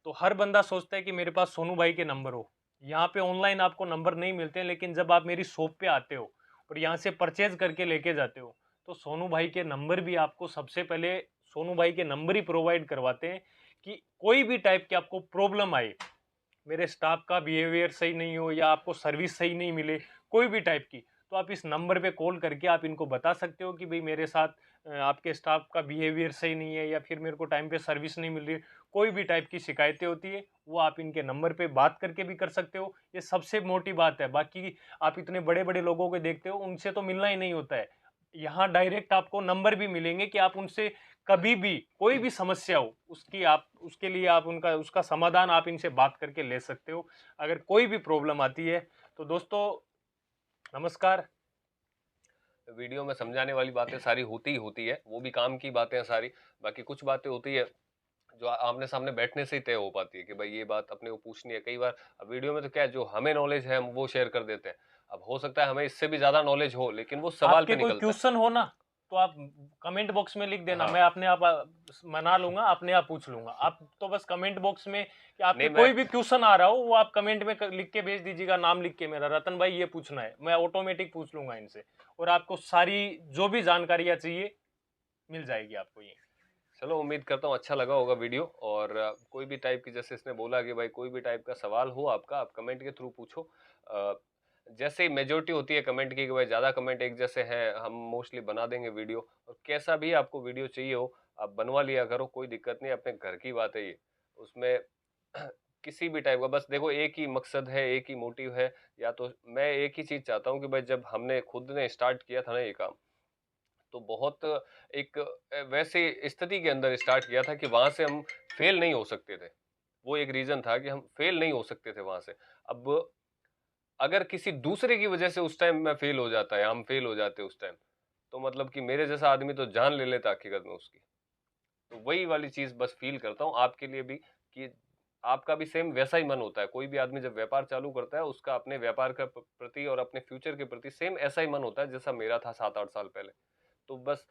तो हर बंदा सोचता है कि मेरे पास सोनू भाई के नंबर हो। यहाँ पे ऑनलाइन आपको नंबर नहीं मिलते हैं, लेकिन जब आप मेरी शॉप पे आते हो और यहाँ से परचेज करके लेके जाते हो, तो सोनू भाई के नंबर भी आपको सबसे पहले सोनू भाई के नंबर ही प्रोवाइड करवाते हैं कि कोई भी टाइप की आपको प्रॉब्लम आए, मेरे स्टाफ का बिहेवियर सही नहीं हो या आपको सर्विस सही नहीं मिले, कोई भी टाइप की, तो आप इस नंबर पे कॉल करके आप इनको बता सकते हो कि भाई मेरे साथ आपके स्टाफ का बिहेवियर सही नहीं है या फिर मेरे को टाइम पे सर्विस नहीं मिल रही। कोई भी टाइप की शिकायतें होती है वो आप इनके नंबर पे बात करके भी कर सकते हो। ये सबसे मोटी बात है। बाकी आप इतने बड़े बड़े लोगों को देखते हो, उनसे तो मिलना ही नहीं होता है। यहाँ डायरेक्ट आपको नंबर भी मिलेंगे कि आप उनसे कभी भी कोई भी समस्या हो, उसकी आप उसके लिए आप उनका उसका समाधान आप इनसे बात करके ले सकते हो, अगर कोई भी प्रॉब्लम आती है। तो दोस्तों नमस्कार। वीडियो में समझाने वाली बातें सारी होती ही होती है, वो भी काम की बातें हैं सारी। बाकी कुछ बातें होती है जो आमने सामने बैठने से ही तय हो पाती है कि भाई ये बात अपने को पूछनी है। कई बार अब वीडियो में तो क्या है, जो हमें नॉलेज है हम वो शेयर कर देते हैं। अब हो सकता है हमें इससे भी ज्यादा नॉलेज हो, लेकिन वो सवाल आपके पे कोई निकलता है। क्वेश्चन हो ना, तो आप कमेंट बॉक्स में लिख देना, हाँ, मैं अपने आप मना लूंगा, अपने आप पूछ लूंगा। आप तो बस कमेंट बॉक्स में कि आपके नहीं मैं कोई भी क्वेश्चन आ रहा हो वो आप कमेंट में लिख के भेज दीजिएगा, नाम लिख के, मेरा रतन भाई ये पूछना है, मैं ऑटोमेटिक पूछ लूंगा इनसे और आपको सारी जो भी जानकारियां चाहिए मिल जाएगी आपको ये। चलो, उम्मीद करता हूँ अच्छा लगा होगा वीडियो। और कोई भी टाइप की, जैसे इसने बोला कि भाई कोई भी टाइप का सवाल हो आपका, आप कमेंट के थ्रू पूछो। अ, जैसे मेजोरिटी होती है कमेंट की कि भाई ज़्यादा कमेंट एक जैसे हैं, हम मोस्टली बना देंगे वीडियो। और कैसा भी आपको वीडियो चाहिए हो, आप बनवा लिया करो, कोई दिक्कत नहीं, अपने घर की बात है ये। उसमें किसी भी टाइप का, बस देखो एक ही मकसद है, एक ही मोटिव है। या तो मैं एक ही चीज़ चाहता हूँ कि भाई जब हमने खुद ने स्टार्ट किया था ना ये काम, तो बहुत एक वैसे स्थिति के अंदर स्टार्ट किया था कि वहां से हम फेल नहीं हो सकते थे। वो एक रीजन था कि हम फेल नहीं हो सकते थे वहां से। अब अगर किसी दूसरे की वजह से उस टाइम मैं फेल हो जाता है, हम फेल हो जाते उस टाइम, तो मतलब कि मेरे जैसा आदमी तो जान ले लेता हकीकत में उसकी। तो वही वाली चीज बस फील करता हूँ आपके लिए भी, कि आपका भी सेम वैसा ही मन होता है। कोई भी आदमी जब व्यापार चालू करता है, उसका अपने व्यापार का प्रति और अपने फ्यूचर के प्रति सेम ऐसा ही मन होता है जैसा मेरा था 7-8 साल पहले। तो बस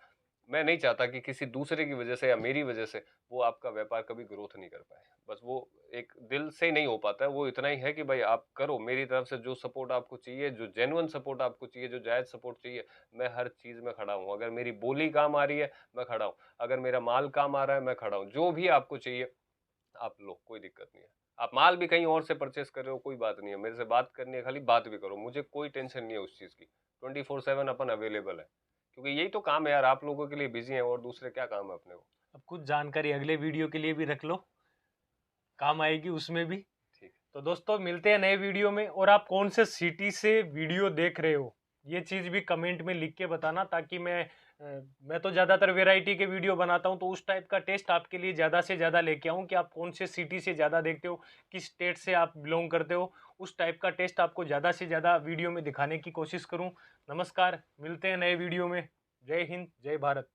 मैं नहीं चाहता कि किसी दूसरे की वजह से या मेरी वजह से वो आपका व्यापार कभी ग्रोथ नहीं कर पाए। बस वो एक दिल से ही नहीं हो पाता है। वो इतना ही है कि भाई आप करो, मेरी तरफ से जो सपोर्ट आपको चाहिए, जो जेन्युइन सपोर्ट आपको चाहिए, जो जायज सपोर्ट चाहिए, मैं हर चीज में खड़ा हूँ। अगर मेरी बोली काम आ रही है, मैं खड़ा हूँ। अगर मेरा माल काम आ रहा है, मैं खड़ा हूँ। जो भी आपको चाहिए आप लो, कोई दिक्कत नहीं है। आप माल भी कहीं और से परचेस कर रहे हो, कोई बात नहीं है, मेरे से बात करनी है खाली, बात भी करो, मुझे कोई टेंशन नहीं है उस चीज की। 24/7 अपन अवेलेबल है, क्योंकि यही तो काम है यार, आप लोगों के लिए बिजी है, और दूसरे क्या काम है अपने को। अब कुछ जानकारी अगले वीडियो के लिए भी रख लो, काम आएगी उसमें भी। ठीक तो दोस्तों मिलते हैं नए वीडियो में। और आप कौन से सिटी से वीडियो देख रहे हो ये चीज़ भी कमेंट में लिख के बताना, ताकि मैं तो ज़्यादातर वैरायटी के वीडियो बनाता हूँ, तो उस टाइप का टेस्ट आपके लिए ज़्यादा से ज़्यादा लेके आऊँ कि आप कौन से सिटी से ज़्यादा देखते हो, किस स्टेट से आप बिलोंग करते हो, उस टाइप का टेस्ट आपको ज़्यादा से ज़्यादा वीडियो में दिखाने की कोशिश करूँ। नमस्कार, मिलते हैं नए वीडियो में। जय हिंद, जय भारत।